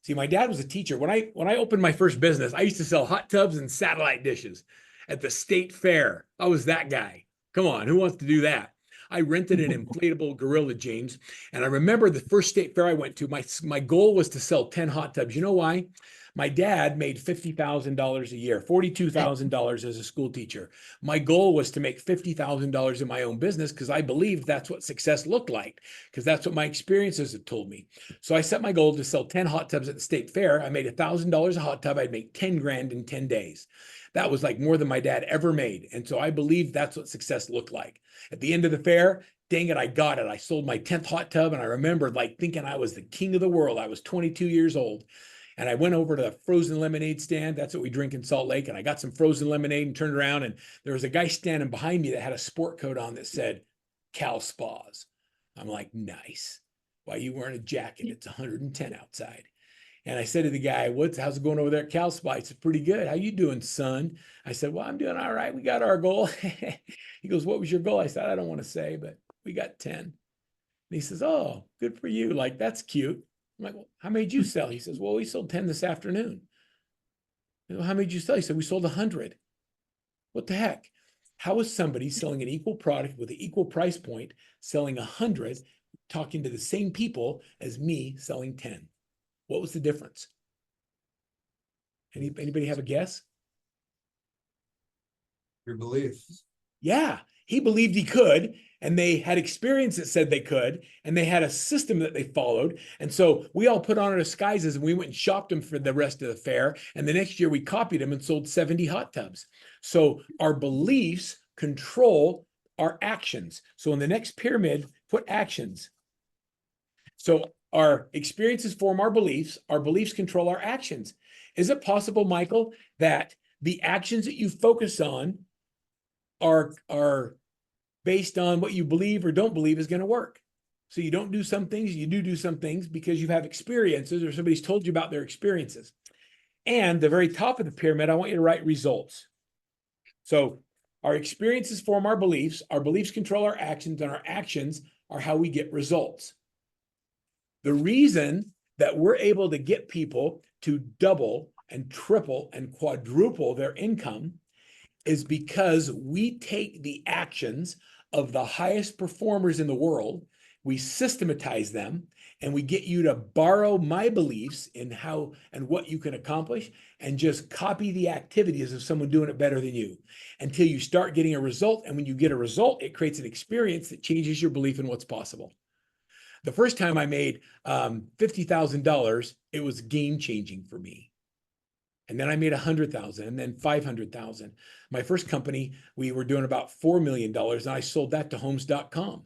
See, my dad was a teacher. When I opened my first business, I used to sell hot tubs and satellite dishes at the state fair. I was that guy. Come on, who wants to do that? I rented an inflatable gorilla, James. And I remember the first state fair I went to, my goal was to sell 10 hot tubs. You know why? My dad made $50,000 a year, $42,000 as a school teacher. My goal was to make $50,000 in my own business because I believed that's what success looked like, because that's what my experiences had told me. So I set my goal to sell 10 hot tubs at the state fair. I made $1,000 a hot tub. I'd make 10 grand in 10 days. That was like more than my dad ever made. And so I believed that's what success looked like. At the end of the fair, dang it, I got it. I sold my 10th hot tub, and I remember like thinking I was the king of the world. I was 22 years old. And I went over to the frozen lemonade stand. That's what we drink in Salt Lake. And I got some frozen lemonade and turned around, and there was a guy standing behind me that had a sport coat on that said Cal Spas. I'm like, nice. Why are you wearing a jacket? It's 110 outside. And I said to the guy, how's it going over there at Cal Spa? He said, pretty good. How you doing, son? I said, well, I'm doing all right. We got our goal. He goes, what was your goal? I said, I don't want to say, but we got 10. And he says, oh, good for you. Like, that's cute. I'm like, well, how many did you sell? He says, well, we sold 10 this afternoon. Well, how many did you sell? He said, we sold 100. What the heck? How is somebody selling an equal product with an equal price point, selling 100, talking to the same people as me selling 10? What was the difference? Anybody have a guess? Your beliefs. Yeah, he believed he could, and they had experience that said they could, and they had a system that they followed. And so we all put on our disguises, and we went and shopped them for the rest of the fair. And the next year we copied them and sold 70 hot tubs. So our beliefs control our actions. So in the next pyramid, put actions. So our experiences form our beliefs control our actions. Is it possible, Michael, that the actions that you focus on are based on what you believe or don't believe is going to work? So you don't do some things, you do some things because you have experiences or somebody's told you about their experiences. And the very top of the pyramid, I want you to write results. So our experiences form our beliefs control our actions, and our actions are how we get results. The reason that we're able to get people to double and triple and quadruple their income is because we take the actions of the highest performers in the world, we systematize them, and we get you to borrow my beliefs in how and what you can accomplish, and just copy the activities of someone doing it better than you until you start getting a result. And when you get a result, it creates an experience that changes your belief in what's possible. The first time I made $50,000, it was game changing for me. And then I made 100,000 and then 500,000. My first company, we were doing about $4 million, and I sold that to homes.com.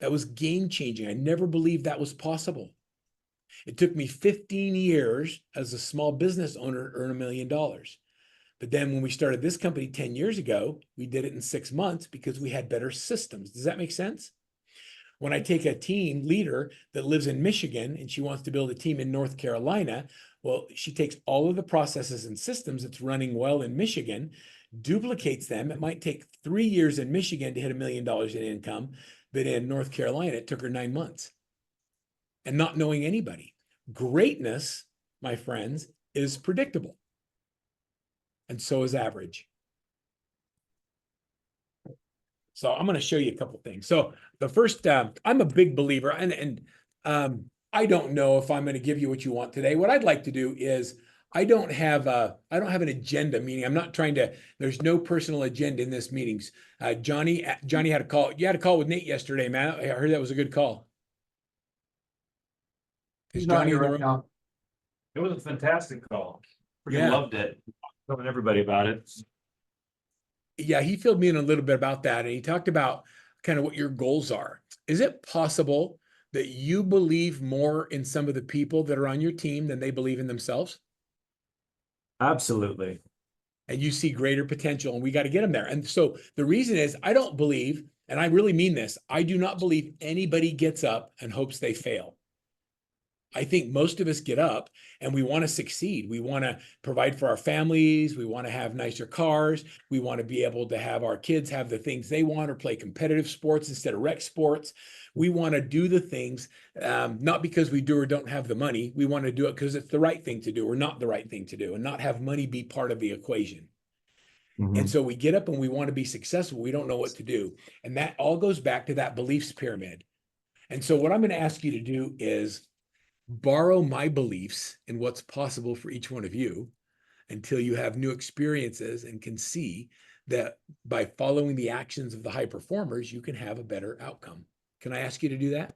That was game changing. I never believed that was possible. It took me 15 years as a small business owner to earn $1 million. But then when we started this company 10 years ago, we did it in 6 months because we had better systems. Does that make sense? When I take a team leader that lives in Michigan and she wants to build a team in North Carolina, well, she takes all of the processes and systems that's running well in Michigan, duplicates them. It might take 3 years in Michigan to hit $1 million in income, but in North Carolina, it took her 9 months. And not knowing anybody. Greatness, my friends, is predictable. And so is average. So I'm going to show you a couple things. So the first, I'm a big believer, and I don't know if I'm going to give you what you want today. What I'd like to do is I don't have an agenda, meaning I'm not trying to, there's no personal agenda in this meetings. Johnny had a call. You had a call with Nate yesterday, man. I heard that was a good call. Is Johnny in the room? It was a fantastic call. Freaking Yeah. loved it. Telling everybody about it. Yeah, he filled me in a little bit about that. And he talked about kind of what your goals are. Is it possible that you believe more in some of the people that are on your team than they believe in themselves? Absolutely. And you see greater potential, and we got to get them there. And so the reason is I don't believe, and I really mean this, I do not believe anybody gets up and hopes they fail. I think most of us get up and we want to succeed. We want to provide for our families. We want to have nicer cars. We want to be able to have our kids have the things they want or play competitive sports instead of rec sports. We want to do the things, not because we do or don't have the money. We want to do it because it's the right thing to do or not the right thing to do, and not have money be part of the equation. And so we get up and we want to be successful. We don't know what to do. And that all goes back to that beliefs pyramid. And so what I'm going to ask you to do is borrow my beliefs in what's possible for each one of you until you have new experiences and can see that by following the actions of the high performers, you can have a better outcome. Can I ask you to do that?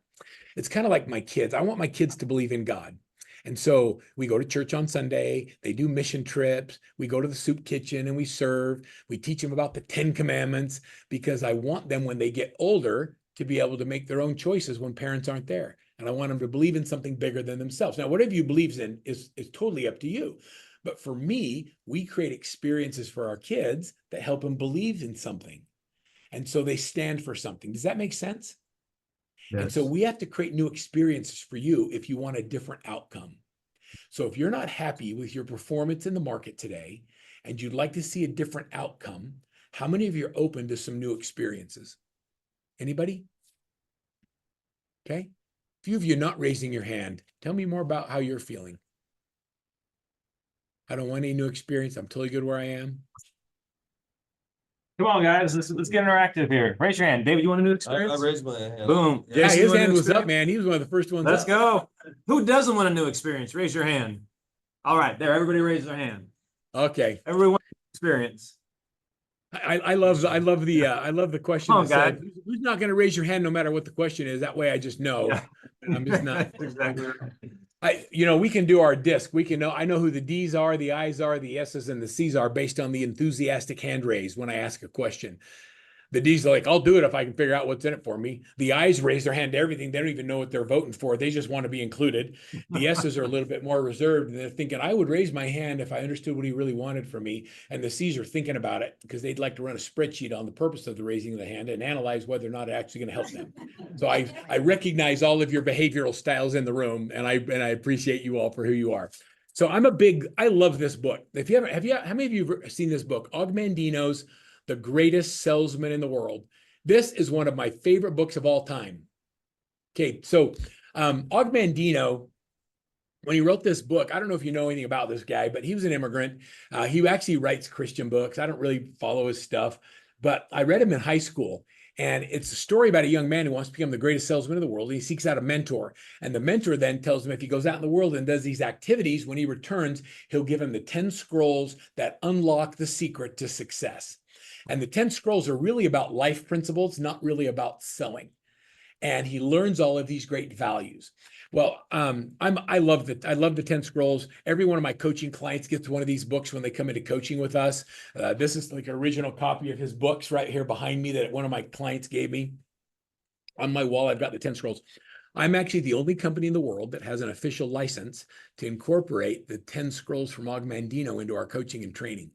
It's kind of like my kids. I want my kids to believe in God. And so we go to church on Sunday, they do mission trips, we go to the soup kitchen and we serve, we teach them about the 10 Commandments, because I want them when they get older to be able to make their own choices when parents aren't there. And I want them to believe in something bigger than themselves. Now, whatever you believe in is totally up to you. But for me, we create experiences for our kids that help them believe in something. And so they stand for something. Does that make sense? Yes. And so we have to create new experiences for you if you want a different outcome. So if you're not happy with your performance in the market today and you'd like to see a different outcome, how many of you are open to some new experiences? Anybody? Okay. A few of you not raising your hand. Tell me more about how you're feeling. I don't want any new experience. I'm totally good where I am. Come on, guys. Let's get interactive here. Raise your hand. David, you want a new experience? I raised my hand. Boom. Yeah, Jason, you his want a hand new was up, experience? man. He was one of the first ones Let's up. go. Who doesn't want a new experience? Raise your hand. All right, there. Everybody raise their hand. Okay. Everyone wants experience. I love the question Come on, that said, guys. who's not going to raise your hand no matter what the question is? That way I just know. Yeah. And I'm just not. That's exactly right. We can do our disc. We can know. I know who the D's are, the I's are, the S's, and the C's are based on the enthusiastic hand raise when I ask a question. The D's are like, I'll do it if I can figure out what's in it for me. The I's raise their hand to everything. They don't even know what they're voting for. They just want to be included. The S's are a little bit more reserved. And they're thinking, I would raise my hand if I understood what he really wanted from me. And the C's are thinking about it because they'd like to run a spreadsheet on the purpose of the raising of the hand and analyze whether or not it's actually going to help them. So I recognize all of your behavioral styles in the room, and I appreciate you all for who you are. So I love this book. If you haven't, how many of you have seen this book? Ogmandino's The Greatest Salesman in the World. This is one of my favorite books of all time. Okay, so Ogmandino, when he wrote this book, I don't know if you know anything about this guy, but he was an immigrant. He actually writes Christian books. I don't really follow his stuff, but I read him in high school. And it's a story about a young man who wants to become the greatest salesman in the world. He seeks out a mentor. And the mentor then tells him if he goes out in the world and does these activities, when he returns, he'll give him the 10 scrolls that unlock the secret to success. And the 10 scrolls are really about life principles, not really about selling. And he learns all of these great values. Well, I love the 10 scrolls. Every one of my coaching clients gets one of these books when they come into coaching with us. This is like an original copy of his books right here behind me that one of my clients gave me. On my wall, I've got the 10 scrolls. I'm actually the only company in the world that has an official license to incorporate the 10 scrolls from Ogmandino into our coaching and training.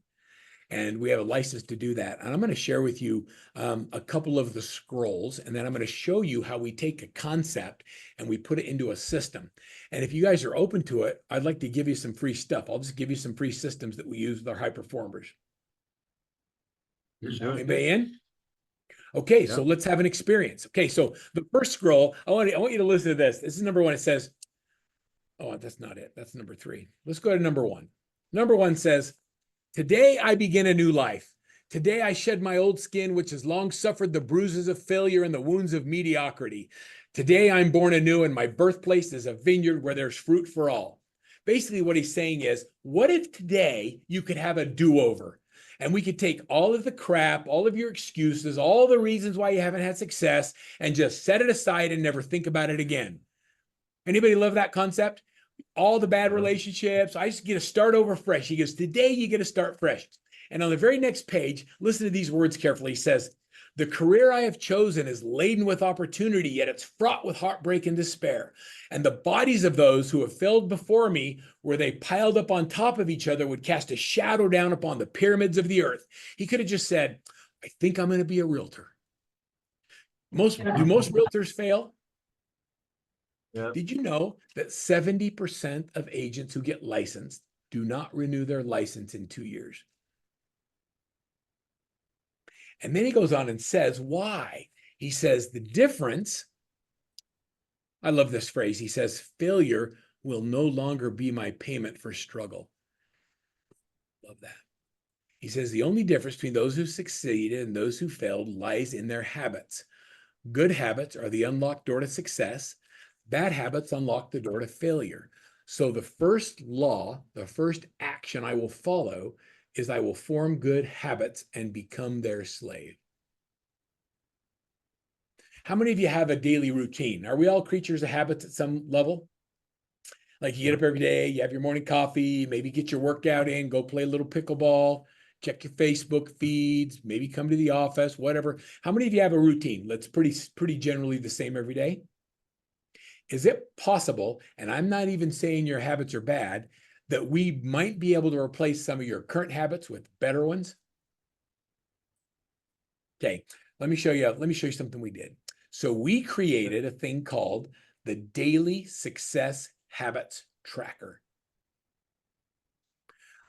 And we have a license to do that. And I'm going to share with you a couple of the scrolls, and then I'm going to show you how we take a concept and we put it into a system. And if you guys are open to it, I'd like to give you some free stuff. I'll just give you some free systems that we use with our high performers. Anybody in? Okay, so let's have an experience. Okay, so the first scroll, I want you to listen to this. This is number one. It says, oh, that's not it. That's number 3. Let's go to number 1. Number 1 says, today I begin a new life. Today I shed my old skin, which has long suffered the bruises of failure and the wounds of mediocrity. Today I'm born anew, and my birthplace is a vineyard where there's fruit for all. Basically, what he's saying is, what if today you could have a do-over? And we could take all of the crap, all of your excuses, all the reasons why you haven't had success, and just set it aside and never think about it again. Anybody love that concept? All the bad relationships, I just get to start over fresh. He goes, today you get to start fresh. And on the very next page, listen to these words carefully. He says, the career I have chosen is laden with opportunity, yet it's fraught with heartbreak and despair. And the bodies of those who have failed before me, where they piled up on top of each other, would cast a shadow down upon the pyramids of the earth. He could have just said, I think I'm going to be a realtor. Do most realtors fail? Yeah. Did you know that 70% of agents who get licensed do not renew their license in 2 years? And then he goes on and says why. He says the difference, I love this phrase. He says, failure will no longer be my payment for struggle. Love that. He says the only difference between those who succeeded and those who failed lies in their habits. Good habits are the unlocked door to success. Bad habits unlock the door to failure. So the first law, the first action I will follow is I will form good habits and become their slave. How many of you have a daily routine? Are we all creatures of habits at some level? Like you get up every day, you have your morning coffee, maybe get your workout in, go play a little pickleball, check your Facebook feeds, maybe come to the office, whatever. How many of you have a routine that's pretty generally the same every day? Is it possible, and I'm not even saying your habits are bad, that we might be able to replace some of your current habits with better ones? Okay, let me show you something we did. So we created a thing called the Daily Success Habits Tracker.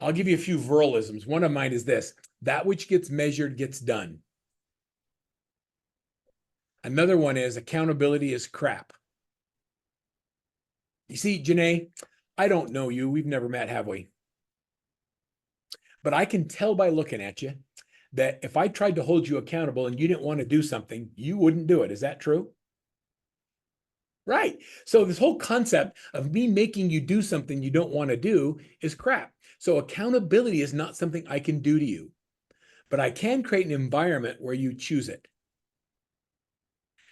I'll give you a few verlisms. One of mine is this: that which gets measured gets done. Another one is accountability is crap. You see, Janae, I don't know you. We've never met, have we? But I can tell by looking at you that if I tried to hold you accountable and you didn't want to do something, you wouldn't do it. Is that true? Right. So this whole concept of me making you do something you don't want to do is crap. So accountability is not something I can do to you, but I can create an environment where you choose it.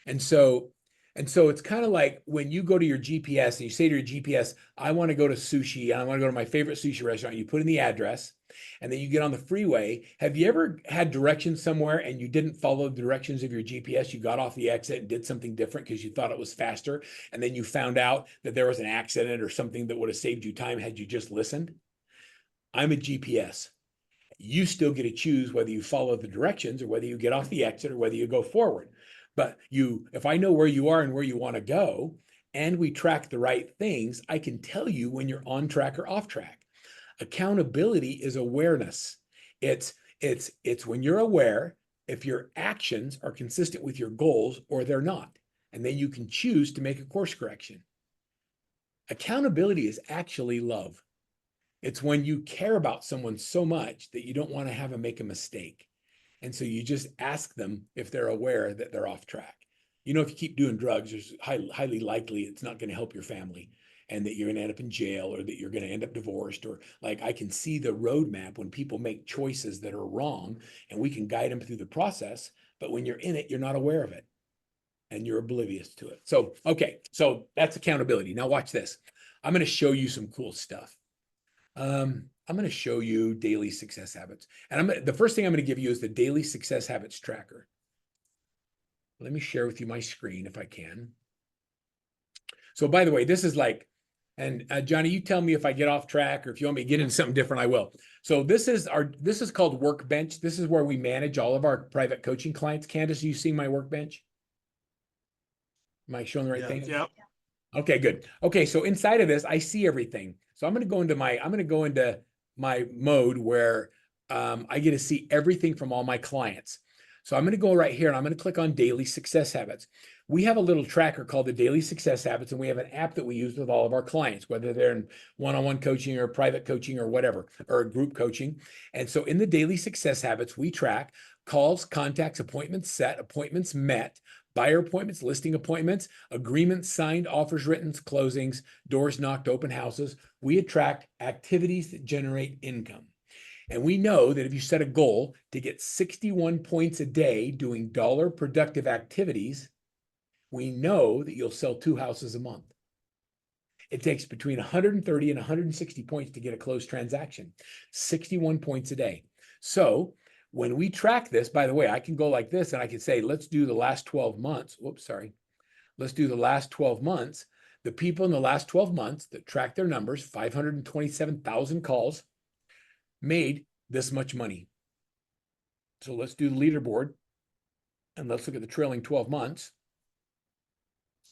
And so it's kind of like when you go to your GPS and you say to your GPS, I want to go to sushi. I want to go to my favorite sushi restaurant. You put in the address and then you get on the freeway. Have you ever had directions somewhere and you didn't follow the directions of your GPS? You got off the exit and did something different because you thought it was faster. And then you found out that there was an accident or something that would have saved you time had you just listened. I'm a GPS. You still get to choose whether you follow the directions or whether you get off the exit or whether you go forward. But if I know where you are and where you want to go, and we track the right things, I can tell you when you're on track or off track. Accountability is awareness. It's when you're aware if your actions are consistent with your goals or they're not. And then you can choose to make a course correction. Accountability is actually love. It's when you care about someone so much that you don't want to have them make a mistake. And so you just ask them if they're aware that they're off track. You know, if you keep doing drugs, it's highly likely it's not going to help your family and that you're going to end up in jail or that you're going to end up divorced. Or like I can see the roadmap when people make choices that are wrong and we can guide them through the process. But when you're in it, you're not aware of it and you're oblivious to it. So, okay, so that's accountability. Now watch this. I'm going to show you some cool stuff. I'm going to show you daily success habits. And the first thing I'm going to give you is the daily success habits tracker. Let me share with you my screen if I can. So by the way, this is like, and Johnny, you tell me if I get off track or if you want me to get into something different, I will. So this is called Workbench. This is where we manage all of our private coaching clients. Candace, you seeing my Workbench? Am I showing the right thing? Yeah. Okay, good. Okay, so inside of this, I see everything. So I'm going to go into my mode where I get to see everything from all my clients. So I'm going to go right here and I'm going to click on daily success habits. we have a little tracker called the Daily Success Habits, and we have an app that we use with all of our clients, whether they're in one-on-one coaching or private coaching or whatever, or group coaching. And so in the Daily Success Habits, we track calls, contacts, appointments set, appointments met, buyer appointments, listing appointments, agreements signed, offers written, closings, doors knocked, open houses. We attract activities that generate income. And we know that if you set a goal to get 61 points a day doing dollar productive activities, we know that you'll sell 2 houses a month. It takes between 130 and 160 points to get a closed transaction, 61 points a day. So when we track this, by the way, I can go like this and I can say, let's do the last 12 months. Whoops, sorry. Let's do the last 12 months. The people in the last 12 months that track their numbers, 527,000 calls, made this much money. So let's do the leaderboard and let's look at the trailing 12 months.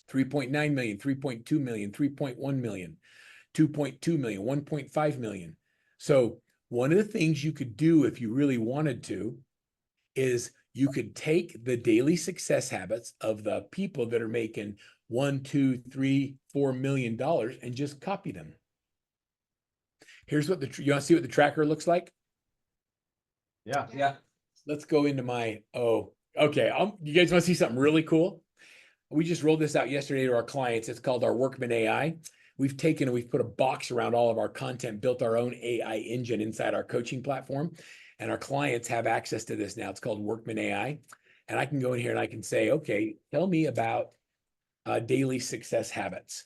3.9 million, 3.2 million, 3.1 million, 2.2 million, 1.5 million. So one of the things you could do if you really wanted to is you could take the daily success habits of the people that are making $1, $2, $3, $4 million and just copy them. Here's what you want to see what the tracker looks like? Yeah. Yeah. Let's go into my, okay. You guys want to see something really cool? We just rolled this out yesterday to our clients. It's called our Workman AI. We've taken and we've put a box around all of our content, built our own AI engine inside our coaching platform. And our clients have access to this now. It's called Workman AI. And I can go in here and I can say, okay, tell me about daily success habits.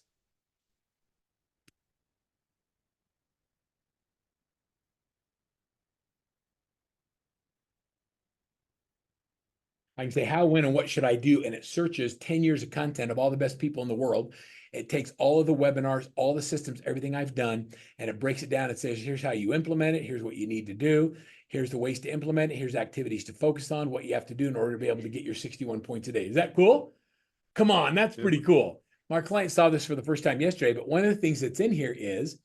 I can say how, when, and what should I do? And it searches 10 years of content of all the best people in the world. It takes all of the webinars, all the systems, everything I've done, and it breaks it down and says, here's how you implement it. Here's what you need to do. Here's the ways to implement it. Here's activities to focus on, what you have to do in order to be able to get your 61 points a day. Is that cool? Come on, that's pretty cool. My client saw this for the first time yesterday, but one of the things that's in here is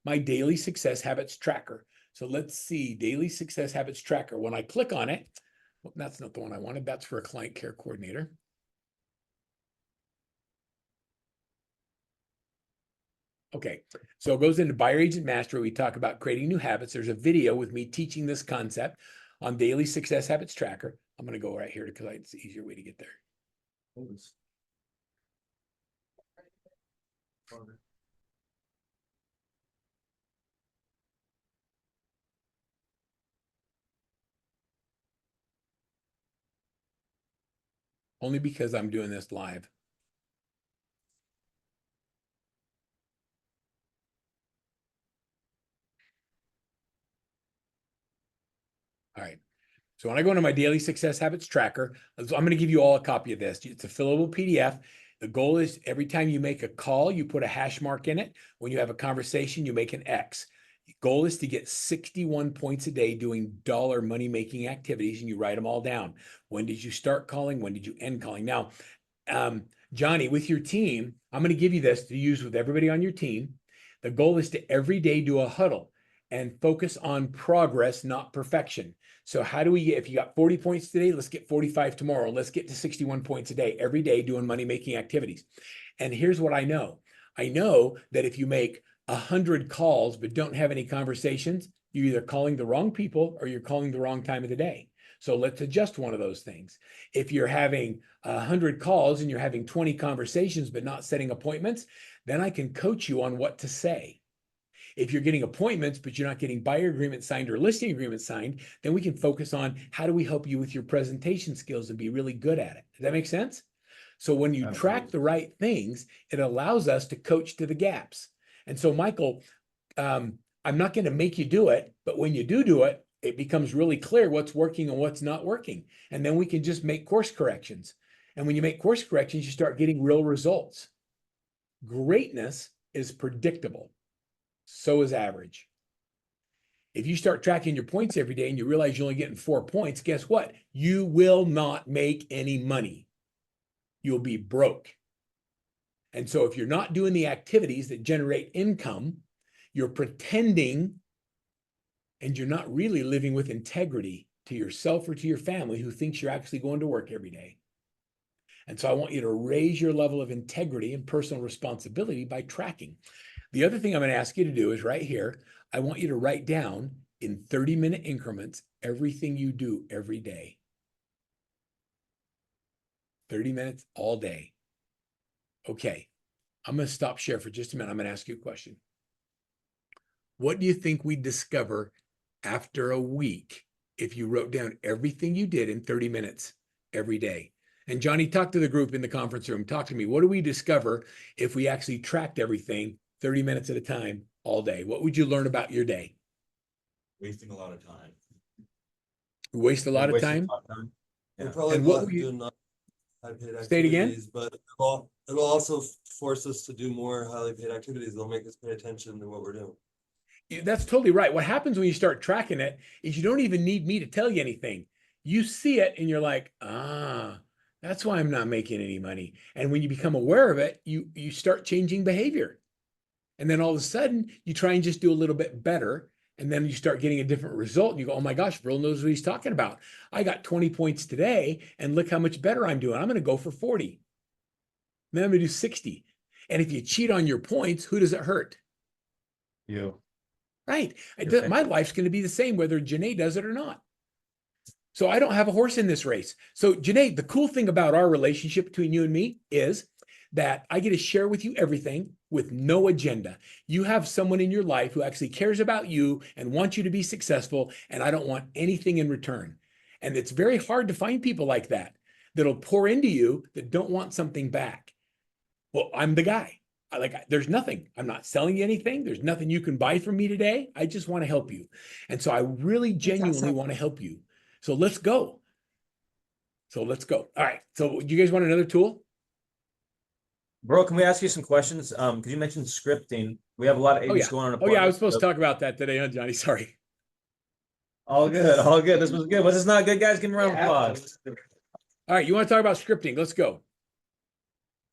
my daily success habits tracker. So let's see, daily success habits tracker. When I click on it, well, that's not the one I wanted. That's for a client care coordinator. Okay, so it goes into Buyer Agent Mastery. We talk about creating new habits. There's a video with me teaching this concept on Daily Success Habits Tracker. I'm going to go right here because it's the easier way to get there. Only because I'm doing this live. All right. So when I go into my daily success habits tracker, I'm going to give you all a copy of this. It's a fillable PDF. The goal is every time you make a call, you put a hash mark in it. When you have a conversation, you make an X. The goal is to get 61 points a day doing dollar money making activities, and you write them all down. When did you start calling? When did you end calling? Now, Johnny, with your team, I'm going to give you this to use with everybody on your team. The goal is to every day do a huddle and focus on progress, not perfection. So how do we get, if you got 40 points today, let's get 45 tomorrow. Let's get to 61 points a day, every day doing money-making activities. And here's what I know. I know that if you make 100 calls but don't have any conversations, you're either calling the wrong people or you're calling the wrong time of the day. So let's adjust one of those things. If you're having 100 calls and you're having 20 conversations but not setting appointments, then I can coach you on what to say. If you're getting appointments, but you're not getting buyer agreement signed or listing agreement signed, then we can focus on how do we help you with your presentation skills and be really good at it. Does that make sense? So when you track the right things, it allows us to coach to the gaps. And so, Michael, I'm not going to make you do it, but when you do it, it becomes really clear what's working and what's not working. And then we can just make course corrections. And when you make course corrections, you start getting real results. Greatness is predictable. So is average. If you start tracking your points every day and you realize you're only getting 4 points, guess what? You will not make any money. You'll be broke. And so if you're not doing the activities that generate income, you're pretending and you're not really living with integrity to yourself or to your family who thinks you're actually going to work every day. And so I want you to raise your level of integrity and personal responsibility by tracking. The other thing I'm going to ask you to do is right here, I want you to write down in 30-minute increments everything you do every day. 30 minutes all day. Okay, I'm going to stop share for just a minute. I'm going to ask you a question. What do you think we'd discover after a week if you wrote down everything you did in 30 minutes every day? And Johnny, talk to the group in the conference room. Talk to me. What do we discover if we actually tracked everything 30 minutes at a time all day? What would you learn about your day? Wasting a lot of time. We waste a lot of time. We're Yeah. probably And what not would you- doing high paid Say it again? activities, but it'll also force us to do more highly paid activities. It'll make us pay attention to what we're doing. That's totally right. What happens when you start tracking it is you don't even need me to tell you anything. You see it and you're like, that's why I'm not making any money. And when you become aware of it, you start changing behavior. And then all of a sudden you try and just do a little bit better. And then you start getting a different result. And you go, oh my gosh, Brill knows what he's talking about. I got 20 points today and look how much better I'm doing. I'm going to go for 40. Then I'm going to do 60. And if you cheat on your points, who does it hurt? You. Right. Okay. My life's going to be the same whether Janae does it or not. So I don't have a horse in this race. So Janae, the cool thing about our relationship between you and me is that I get to share with you everything with no agenda. You have someone in your life who actually cares about you and wants you to be successful, and I don't want anything in return. And it's very hard to find people like that that'll pour into you that don't want something back. Well, I'm the guy. There's nothing. I'm not selling you anything. There's nothing you can buy from me today. I just want to help you. And so I really genuinely want to help you. So let's go. All right. So do you guys want another tool? Bro, can we ask you some questions? Because you mentioned scripting. We have a lot of agents going on. Oh yeah, I was supposed to talk about that today, huh, Johnny? Sorry. All good, all good. This was good. Was this not good, guys? Give me a round of applause. All right, you want to talk about scripting? Let's go.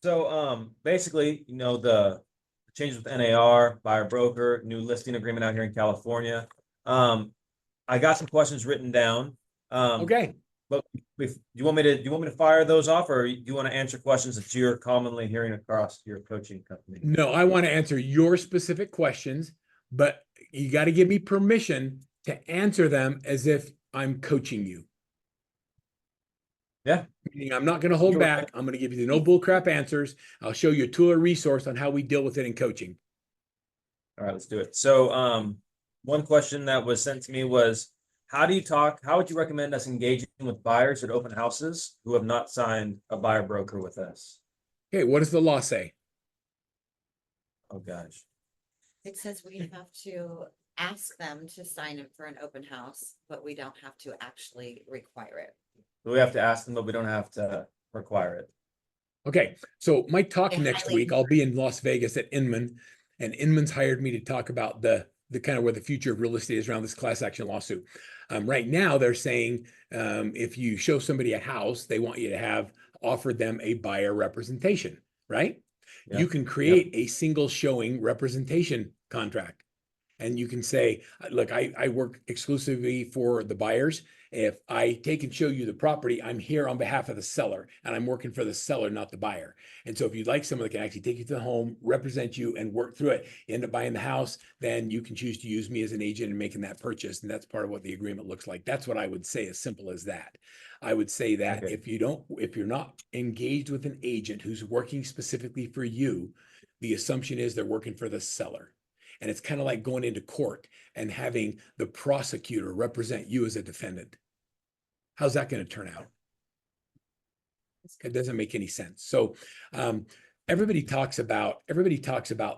So basically, the changes with NAR, buyer broker, new listing agreement out here in California. I got some questions written down. Okay. But do you want me to fire those off, or do you want to answer questions that you're commonly hearing across your coaching company? No, I want to answer your specific questions, but you got to give me permission to answer them as if I'm coaching you. Yeah. Meaning I'm not going to hold Sure. back. I'm going to give you the no bullcrap answers. I'll show you a tool or resource on how we deal with it in coaching. All right, let's do it. So one question that was sent to me was, how would you recommend us engaging with buyers at open houses who have not signed a buyer broker with us? Okay, what does the law say? Oh gosh. It says we have to ask them to sign up for an open house, but we don't have to actually require it. We have to ask them, but we don't have to require it. Okay, so my talk Okay, next highly- week, I'll be in Las Vegas at Inman, and Inman's hired me to talk about the kind of where the future of real estate is around this class action lawsuit. Right now, they're saying if you show somebody a house, they want you to offer them a buyer representation, right? Yeah. You can create a single showing representation contract. And you can say, look, I work exclusively for the buyers. If I take and show you the property, I'm here on behalf of the seller, and I'm working for the seller, not the buyer. And so if you'd like someone that can actually take you to the home, represent you, and work through it, end up buying the house, then you can choose to use me as an agent in making that purchase. And that's part of what the agreement looks like. That's what I would say, as simple as that. I would say that Okay. if you're not engaged with an agent who's working specifically for you, the assumption is they're working for the seller. And it's kind of like going into court and having the prosecutor represent you as a defendant. How's that going to turn out? It doesn't make any sense. So everybody talks about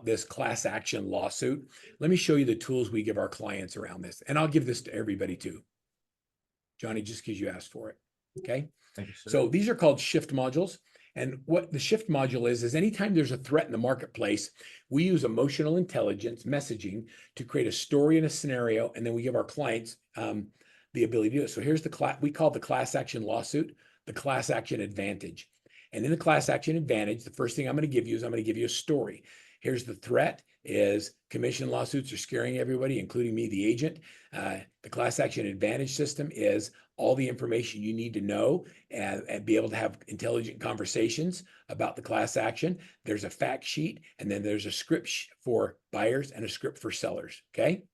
this class action lawsuit. Let me show you the tools we give our clients around this. And I'll give this to everybody too. Johnny, just because you asked for it. Okay. Thank you, sir. So these are called shift modules. And what the shift module is anytime there's a threat in the marketplace, we use emotional intelligence messaging to create a story and a scenario, and then we give our clients the ability to do it. So here's we call the class action lawsuit the class action advantage. And in the class action advantage, the first thing I'm going to give you is I'm going to give you a story. Here's the threat is commission lawsuits are scaring everybody, including me, the agent. The class action advantage system is all the information you need to know and be able to have intelligent conversations about the class action. There's a fact sheet, and then there's a script for buyers and a script for sellers, okay?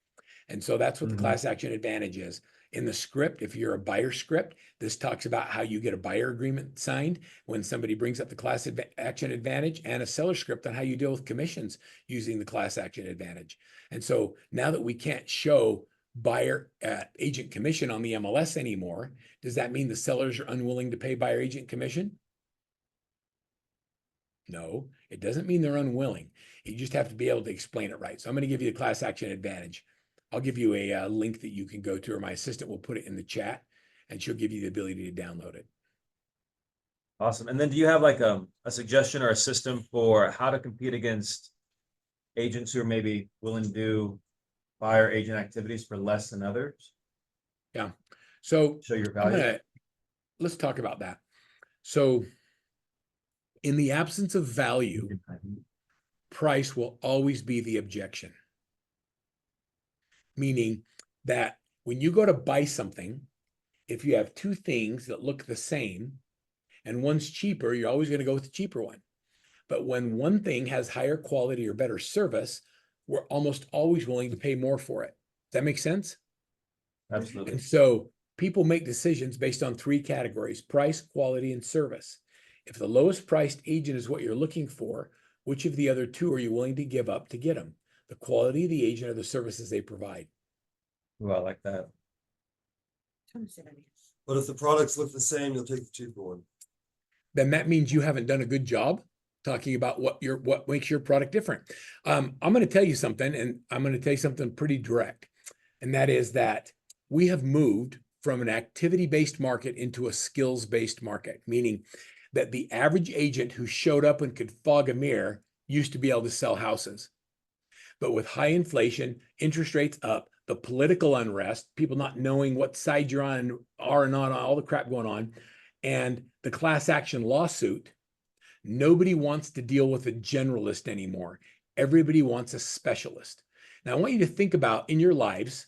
And so that's what the class action advantage is. In the script, if you're a buyer script, this talks about how you get a buyer agreement signed when somebody brings up the class action advantage, and a seller script on how you deal with commissions using the class action advantage. And so now that we can't show buyer agent commission on the MLS anymore, does that mean the sellers are unwilling to pay buyer agent commission? No, it doesn't mean they're unwilling. You just have to be able to explain it right. So I'm going to give you the class action advantage. I'll give you a link that you can go to, or my assistant will put it in the chat, and she'll give you the ability to download it. Awesome. And then do you have like a suggestion or a system for how to compete against agents who are maybe willing to do buyer agent activities for less than others? Yeah. So Show your value. Let's talk about that. So in the absence of value, price will always be the objection. Meaning that when you go to buy something, if you have two things that look the same and one's cheaper, you're always going to go with the cheaper one. But when one thing has higher quality or better service, we're almost always willing to pay more for it. Does that make sense? Absolutely. And so people make decisions based on three categories: price, quality, and service. If the lowest priced agent is what you're looking for, which of the other two are you willing to give up to get them? The quality of the agent or the services they provide. Well, I like that. But if the products look the same, you'll take the cheaper one. Then that means you haven't done a good job talking about what makes your product different. I'm going to tell you something, and I'm going to tell you something pretty direct. And that is that we have moved from an activity-based market into a skills-based market, meaning that the average agent who showed up and could fog a mirror used to be able to sell houses. But with high inflation, interest rates up, the political unrest, people not knowing what side you're on, are not on, all the crap going on, and the class action lawsuit, nobody wants to deal with a generalist anymore. Everybody wants a specialist. Now, I want you to think about in your lives,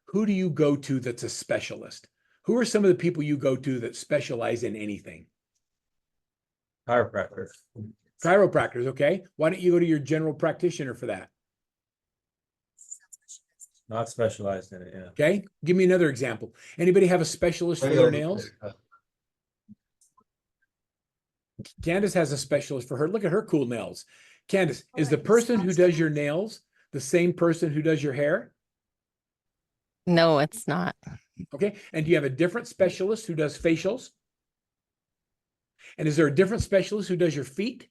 who do you go to that's a specialist? Who are some of the people you go to that specialize in anything? Chiropractor. Chiropractors, okay? Why don't you go to your general practitioner for that? Not specialized in it, yeah. Okay, give me another example. Anybody have a specialist for their nails? Candace has a specialist for her. Look at her cool nails. Candace, is the person who does your nails the same person who does your hair? No, it's not. Okay, and do you have a different specialist who does facials? And is there a different specialist who does your feet?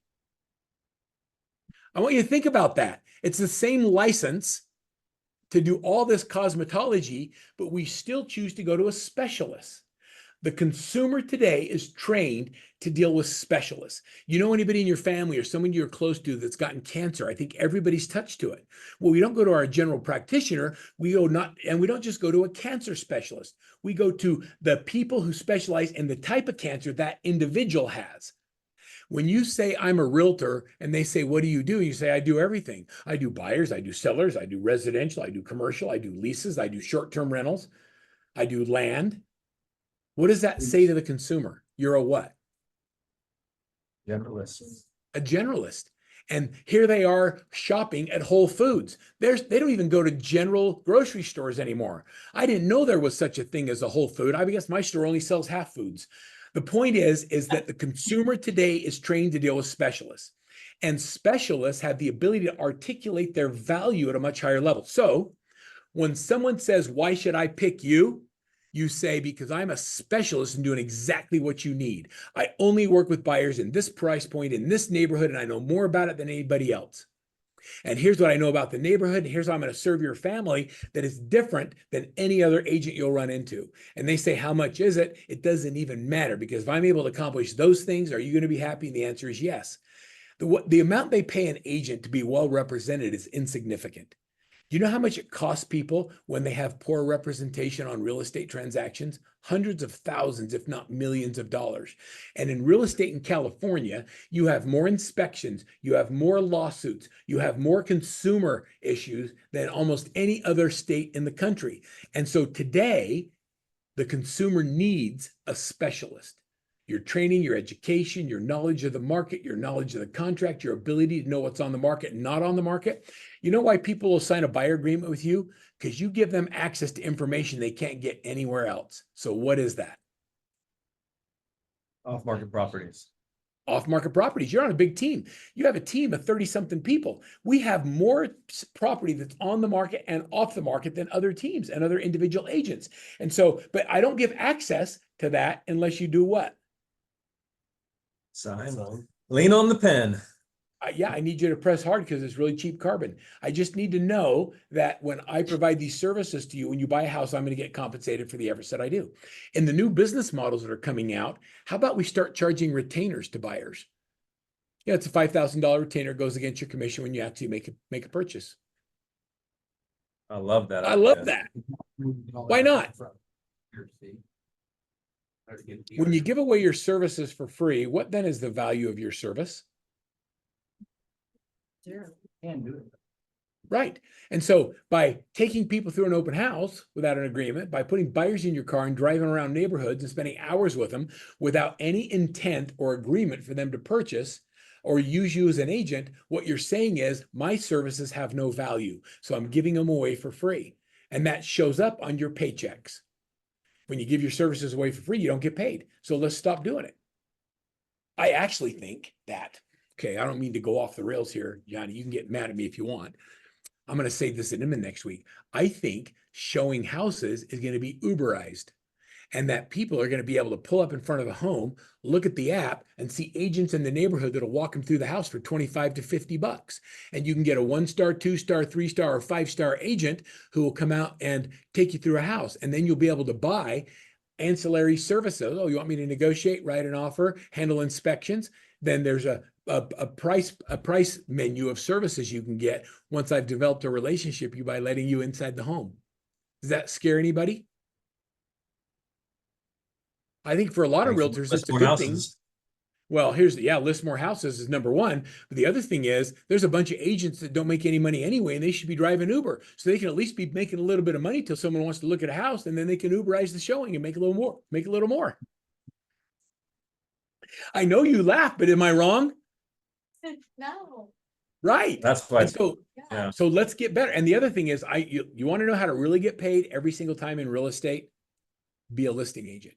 I want you to think about that. It's the same license to do all this cosmetology, but we still choose to go to a specialist. The consumer today is trained to deal with specialists. You know anybody in your family or someone you're close to that's gotten cancer? I think everybody's touched to it. Well, we don't go to our general practitioner. We don't just go to a cancer specialist. We go to the people who specialize in the type of cancer that individual has. When you say I'm a realtor and they say, what do? You say, I do everything. I do buyers, I do sellers, I do residential, I do commercial, I do leases, I do short-term rentals, I do land. What does that say to the consumer? You're a what? Generalist. A generalist. And here they are shopping at Whole Foods. They don't even go to general grocery stores anymore. I didn't know there was such a thing as a Whole Food. I guess my store only sells half foods. The point is that the consumer today is trained to deal with specialists, and specialists have the ability to articulate their value at a much higher level. So when someone says, why should I pick you? You say, because I'm a specialist in doing exactly what you need. I only work with buyers in this price point, in this neighborhood, and I know more about it than anybody else. And here's what I know about the neighborhood. And here's how I'm going to serve your family that is different than any other agent you'll run into. And they say, how much is it? It doesn't even matter, because if I'm able to accomplish those things, are you going to be happy? And the answer is yes. The amount they pay an agent to be well represented is insignificant. Do you know how much it costs people when they have poor representation on real estate transactions? Hundreds of thousands, if not millions of dollars. And in real estate in California, you have more inspections, you have more lawsuits, you have more consumer issues than almost any other state in the country. And so today, the consumer needs a specialist. Your training, your education, your knowledge of the market, your knowledge of the contract, your ability to know what's on the market and not on the market. You know why people will sign a buyer agreement with you? Because you give them access to information they can't get anywhere else. So what is that? Off-market properties. Off-market properties. You're on a big team. You have a team of 30-something people. We have more property that's on the market and off the market than other teams and other individual agents. And so, but I don't give access to that unless you do what? Sign. Lean on the pen. Yeah, I need you to press hard because it's really cheap carbon. I just need to know that when I provide these services to you, when you buy a house, I'm going to get compensated for the efforts that I do. In the new business models that are coming out, how about we start charging retainers to buyers? Yeah, it's a $5,000 retainer, goes against your commission when you actually make a purchase. I love that. I love that. Why not? When you give away your services for free, what then is the value of your service? Right. And so by taking people through an open house without an agreement, by putting buyers in your car and driving around neighborhoods and spending hours with them without any intent or agreement for them to purchase or use you as an agent, what you're saying is my services have no value. So I'm giving them away for free. And that shows up on your paychecks. When you give your services away for free, you don't get paid. So let's stop doing it. I actually think that, okay, I don't mean to go off the rails here, Johnny. You can get mad at me if you want. I'm going to say this at Inman next week. I think showing houses is going to be Uberized, and that people are going to be able to pull up in front of the home, look at the app, and see agents in the neighborhood that'll walk them through the house for $25 to $50. And you can get a 1-star, 2-star, 3-star, or 5-star agent who will come out and take you through a house. And then you'll be able to buy ancillary services. Oh, you want me to negotiate, write an offer, handle inspections? Then there's a price menu of services you can get once I've developed a relationship with you by letting you inside the home. Does that scare anybody? I think for a lot of realtors, it's a good thing. Well, list more houses is number one. But the other thing is there's a bunch of agents that don't make any money anyway, and they should be driving Uber. So they can at least be making a little bit of money till someone wants to look at a house, and then they can Uberize the showing and make a little more. I know you laugh, but am I wrong? No. Right. That's why. And so, Yeah. so let's get better. And the other thing is, you want to know how to really get paid every single time in real estate? Be a listing agent.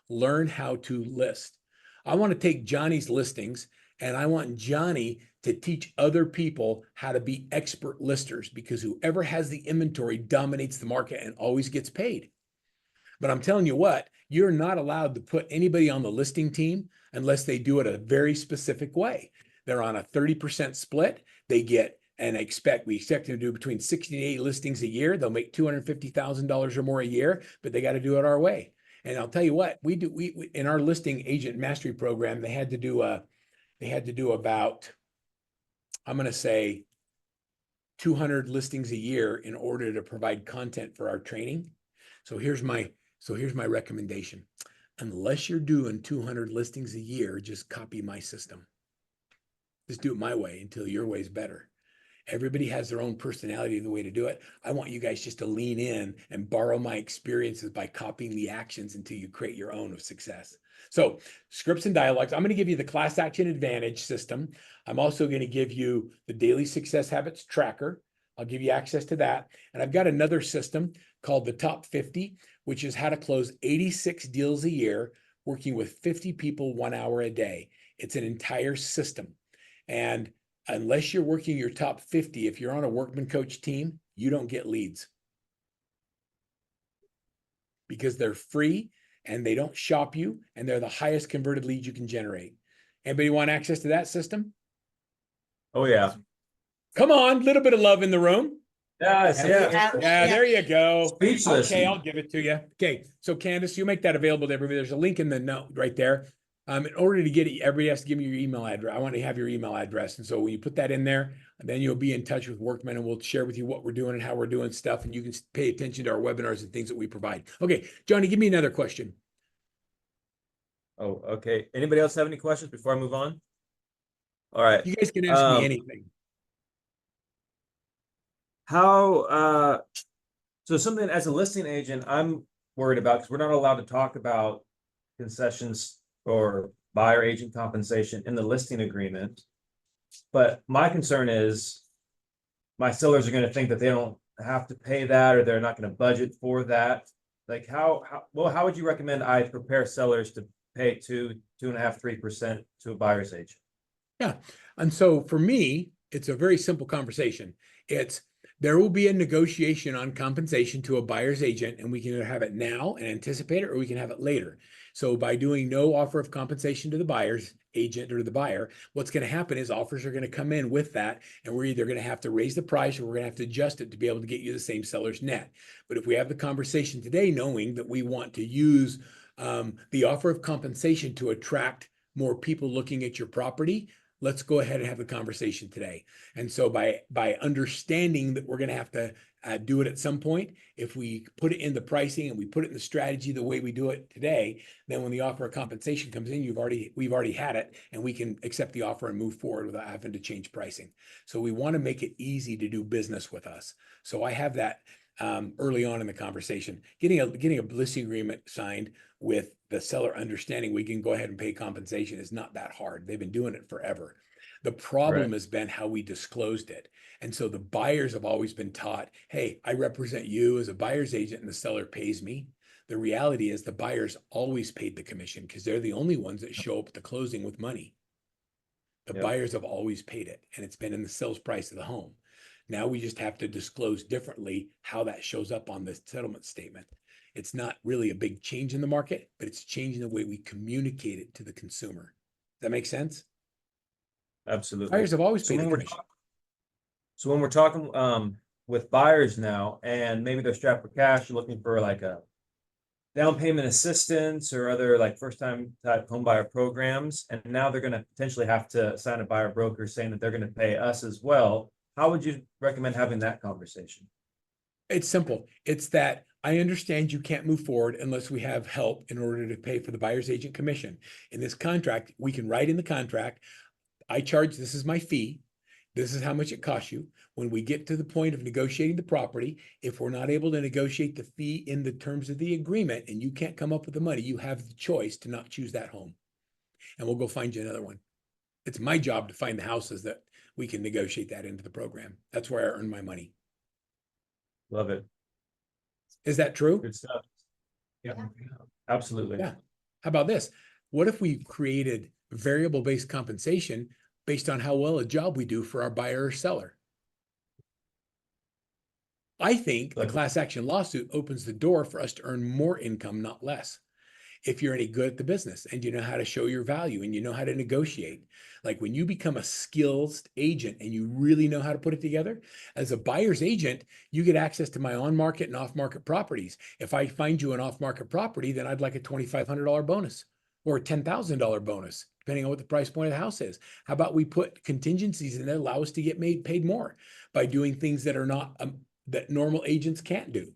Learn how to list. I want to take Johnny's listings and I want Johnny to teach other people how to be expert listers, because whoever has the inventory dominates the market and always gets paid. But I'm telling you what, you're not allowed to put anybody on the listing team unless they do it a very specific way. They're on a 30% split. They get, and we expect them to do between 60 and 80 listings a year. They'll make $250,000 or more a year, but they got to do it our way. And I'll tell you what, we in our listing agent mastery program, they had to do about, I'm going to say 200 listings a year in order to provide content for our training. So here's my recommendation. Unless you're doing 200 listings a year, just copy my system. Just do it my way until your way is better. Everybody has their own personality and the way to do it. I want you guys just to lean in and borrow my experiences by copying the actions until you create your own of success. So scripts and dialogues, I'm going to give you the class action advantage system. I'm also going to give you the daily success habits tracker. I'll give you access to that. And I've got another system called the top 50, which is how to close 86 deals a year, working with 50 people 1 hour a day. It's an entire system. And unless you're working your top 50, if you're on a workman coach team, you don't get leads because they're free and they don't shop you and they're the highest converted leads you can generate. Anybody want access to that system? Oh yeah. Come on, a little bit of love in the room. Yes, Yeah, there you go. Speechless. Okay, I'll give it to you. Okay, so Candace, you make that available to everybody. There's a link in the note right there. In order to get it, everybody has to give me your email address. I want to have your email address. And so when you put that in there, then you'll be in touch with Workman and we'll share with you what we're doing and how we're doing stuff. And you can pay attention to our webinars and things that we provide. Okay, Johnny, give me another question. Oh, okay. Anybody else have any questions before I move on? All right. You guys can ask me anything. How, so something as a listing agent, I'm worried about, because we're not allowed to talk about concessions or buyer agent compensation in the listing agreement. But my concern is my sellers are going to think that they don't have to pay that, or they're not going to budget for that. Like how how would you recommend I prepare sellers to pay 2.5%, 3% to a buyer's agent? Yeah. And so for me, it's a very simple conversation. There will be a negotiation on compensation to a buyer's agent, and we can either have it now and anticipate it, or we can have it later. So by doing no offer of compensation to the buyer's agent or the buyer, what's going to happen is offers are going to come in with that, and we're either going to have to raise the price or we're going to have to adjust it to be able to get you the same seller's net. But if we have the conversation today, knowing that we want to use the offer of compensation to attract more people looking at your property, let's go ahead and have the conversation today. And so by understanding that we're going to have to do it at some point, if we put it in the pricing and we put it in the strategy the way we do it today, then when the offer of compensation comes in, we've already had it, and we can accept the offer and move forward without having to change pricing. So we want to make it easy to do business with us. So I have that early on in the conversation. Getting a listing agreement signed with the seller understanding we can go ahead and pay compensation is not that hard. They've been doing it forever. The problem has been how we disclosed it. And so the buyers have always been taught, hey, I represent you as a buyer's agent and the seller pays me. The reality is the buyers always paid the commission because they're the only ones that show up at the closing with money. The buyers have always paid it, and it's been in the sales price of the home. Now we just have to disclose differently how that shows up on the settlement statement. It's not really a big change in the market, but it's changing the way we communicate it to the consumer. Does that make sense? Absolutely. Buyers have always paid the commission. So when we're talking with buyers now, and maybe they're strapped for cash, you're looking for like a down payment assistance or other like first time type home buyer programs, and now they're going to potentially have to sign a buyer broker saying that they're going to pay us as well. How would you recommend having that conversation? It's simple. It's that I understand you can't move forward unless we have help in order to pay for the buyer's agent commission. In this contract, we can write in the contract, I charge, this is my fee. This is how much it costs you. When we get to the point of negotiating the property, if we're not able to negotiate the fee in the terms of the agreement and you can't come up with the money, you have the choice to not choose that home. And we'll go find you another one. It's my job to find the houses that we can negotiate that into the program. That's where I earn my money. Love it. Is that true? Good stuff. Yeah, absolutely. Yeah. How about this? What if we created variable-based compensation based on how well a job we do for our buyer or seller? I think the class action lawsuit opens the door for us to earn more income, not less. If you're any good at the business and you know how to show your value and you know how to negotiate, like when you become a skilled agent and you really know how to put it together, as a buyer's agent, you get access to my on-market and off-market properties. If I find you an off-market property, then I'd like a $2,500 bonus or a $10,000 bonus, depending on what the price point of the house is. How about we put contingencies in that allow us to get paid more by doing things that are not, that normal agents can't do?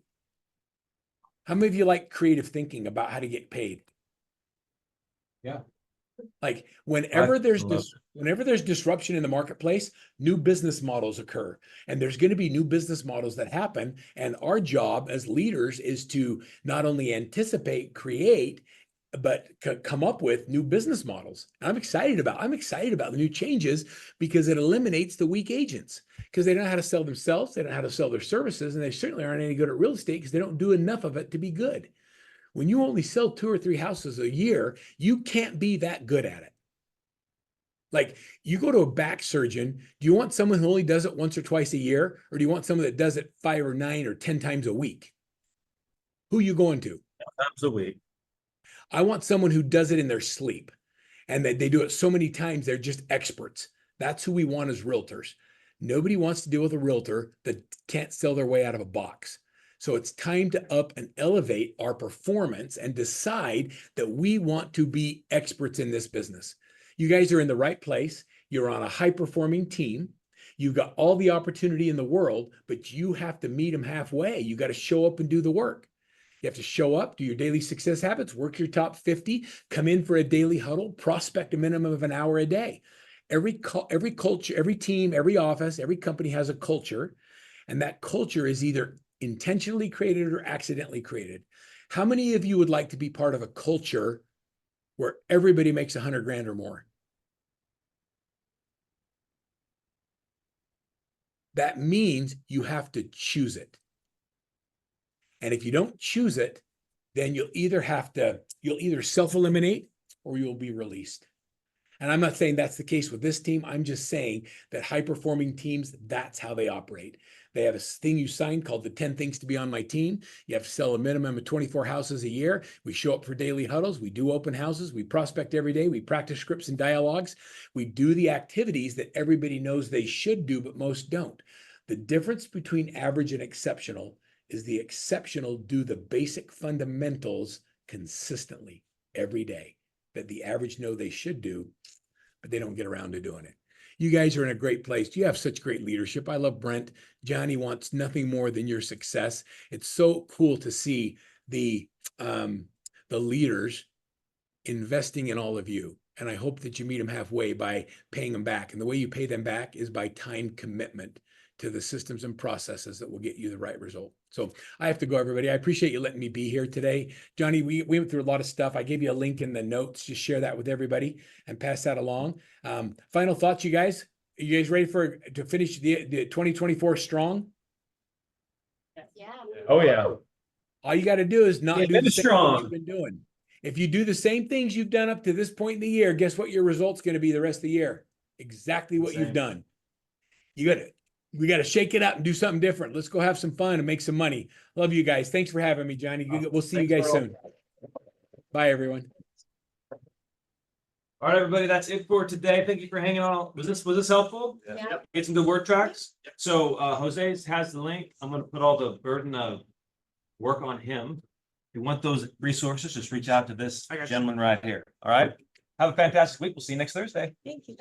How many of you like creative thinking about how to get paid? Yeah. Like whenever there's disruption in the marketplace, new business models occur, and there's going to be new business models that happen. And our job as leaders is to not only anticipate, create, but come up with new business models. I'm excited about the new changes because it eliminates the weak agents because they don't know how to sell themselves. They don't know how to sell their services, and they certainly aren't any good at real estate because they don't do enough of it to be good. When you only sell 2 or 3 houses a year, you can't be that good at it. Like you go to a back surgeon, do you want someone who only does it once or twice a year? Or do you want someone that does it 5 or 9 or 10 times a week? Who are you going to? Times a week. I want someone who does it in their sleep and that they do it so many times, they're just experts. That's who we want as realtors. Nobody wants to deal with a realtor that can't sell their way out of a box. So it's time to up and elevate our performance and decide that we want to be experts in this business. You guys are in the right place. You're on a high-performing team. You've got all the opportunity in the world, but you have to meet them halfway. You got to show up and do the work. You have to show up, do your daily success habits, work your top 50, come in for a daily huddle, prospect a minimum of an hour a day. Every culture, every team, every office, every company has a culture, and that culture is either intentionally created or accidentally created. How many of you would like to be part of a culture where everybody makes 100 grand or more? That means you have to choose it. And if you don't choose it, then you'll either self-eliminate or you'll be released. And I'm not saying that's the case with this team. I'm just saying that high-performing teams, that's how they operate. They have a thing you sign called the 10 things to be on my team. You have to sell a minimum of 24 houses a year. We show up for daily huddles. We do open houses. We prospect every day. We practice scripts and dialogues. We do the activities that everybody knows they should do, but most don't. The difference between average and exceptional is the exceptional do the basic fundamentals consistently every day that the average know they should do, but they don't get around to doing it. You guys are in a great place. You have such great leadership. I love Brent. Johnny wants nothing more than your success. It's so cool to see the leaders investing in all of you. And I hope that you meet them halfway by paying them back. And the way you pay them back is by time commitment to the systems and processes that will get you the right result. So I have to go, everybody. I appreciate you letting me be here today. Johnny, we went through a lot of stuff. I gave you a link in the notes. Just share that with everybody and pass that along. Final thoughts, you guys? Are you guys ready to finish the 2024 strong? Yeah. Oh, yeah. All you got to do is not Yeah, do the finish same strong. things you've been doing. If you do the same things you've done up to this point in the year, guess what your result's going to be the rest of the year? Exactly what you've done. We got to shake it up and do something different. Let's go have some fun and make some money. Love you guys. Thanks for having me, Johnny. We'll see you guys soon. Bye, everyone. All right, everybody, that's it for today. Thank you for hanging on. Was this helpful? Yeah. Get some good word tracks. So Jose has the link. I'm going to put all the burden of work on him. If you want those resources, just reach out to this gentleman right here. All right. Have a fantastic week. We'll see you next Thursday. Thank you.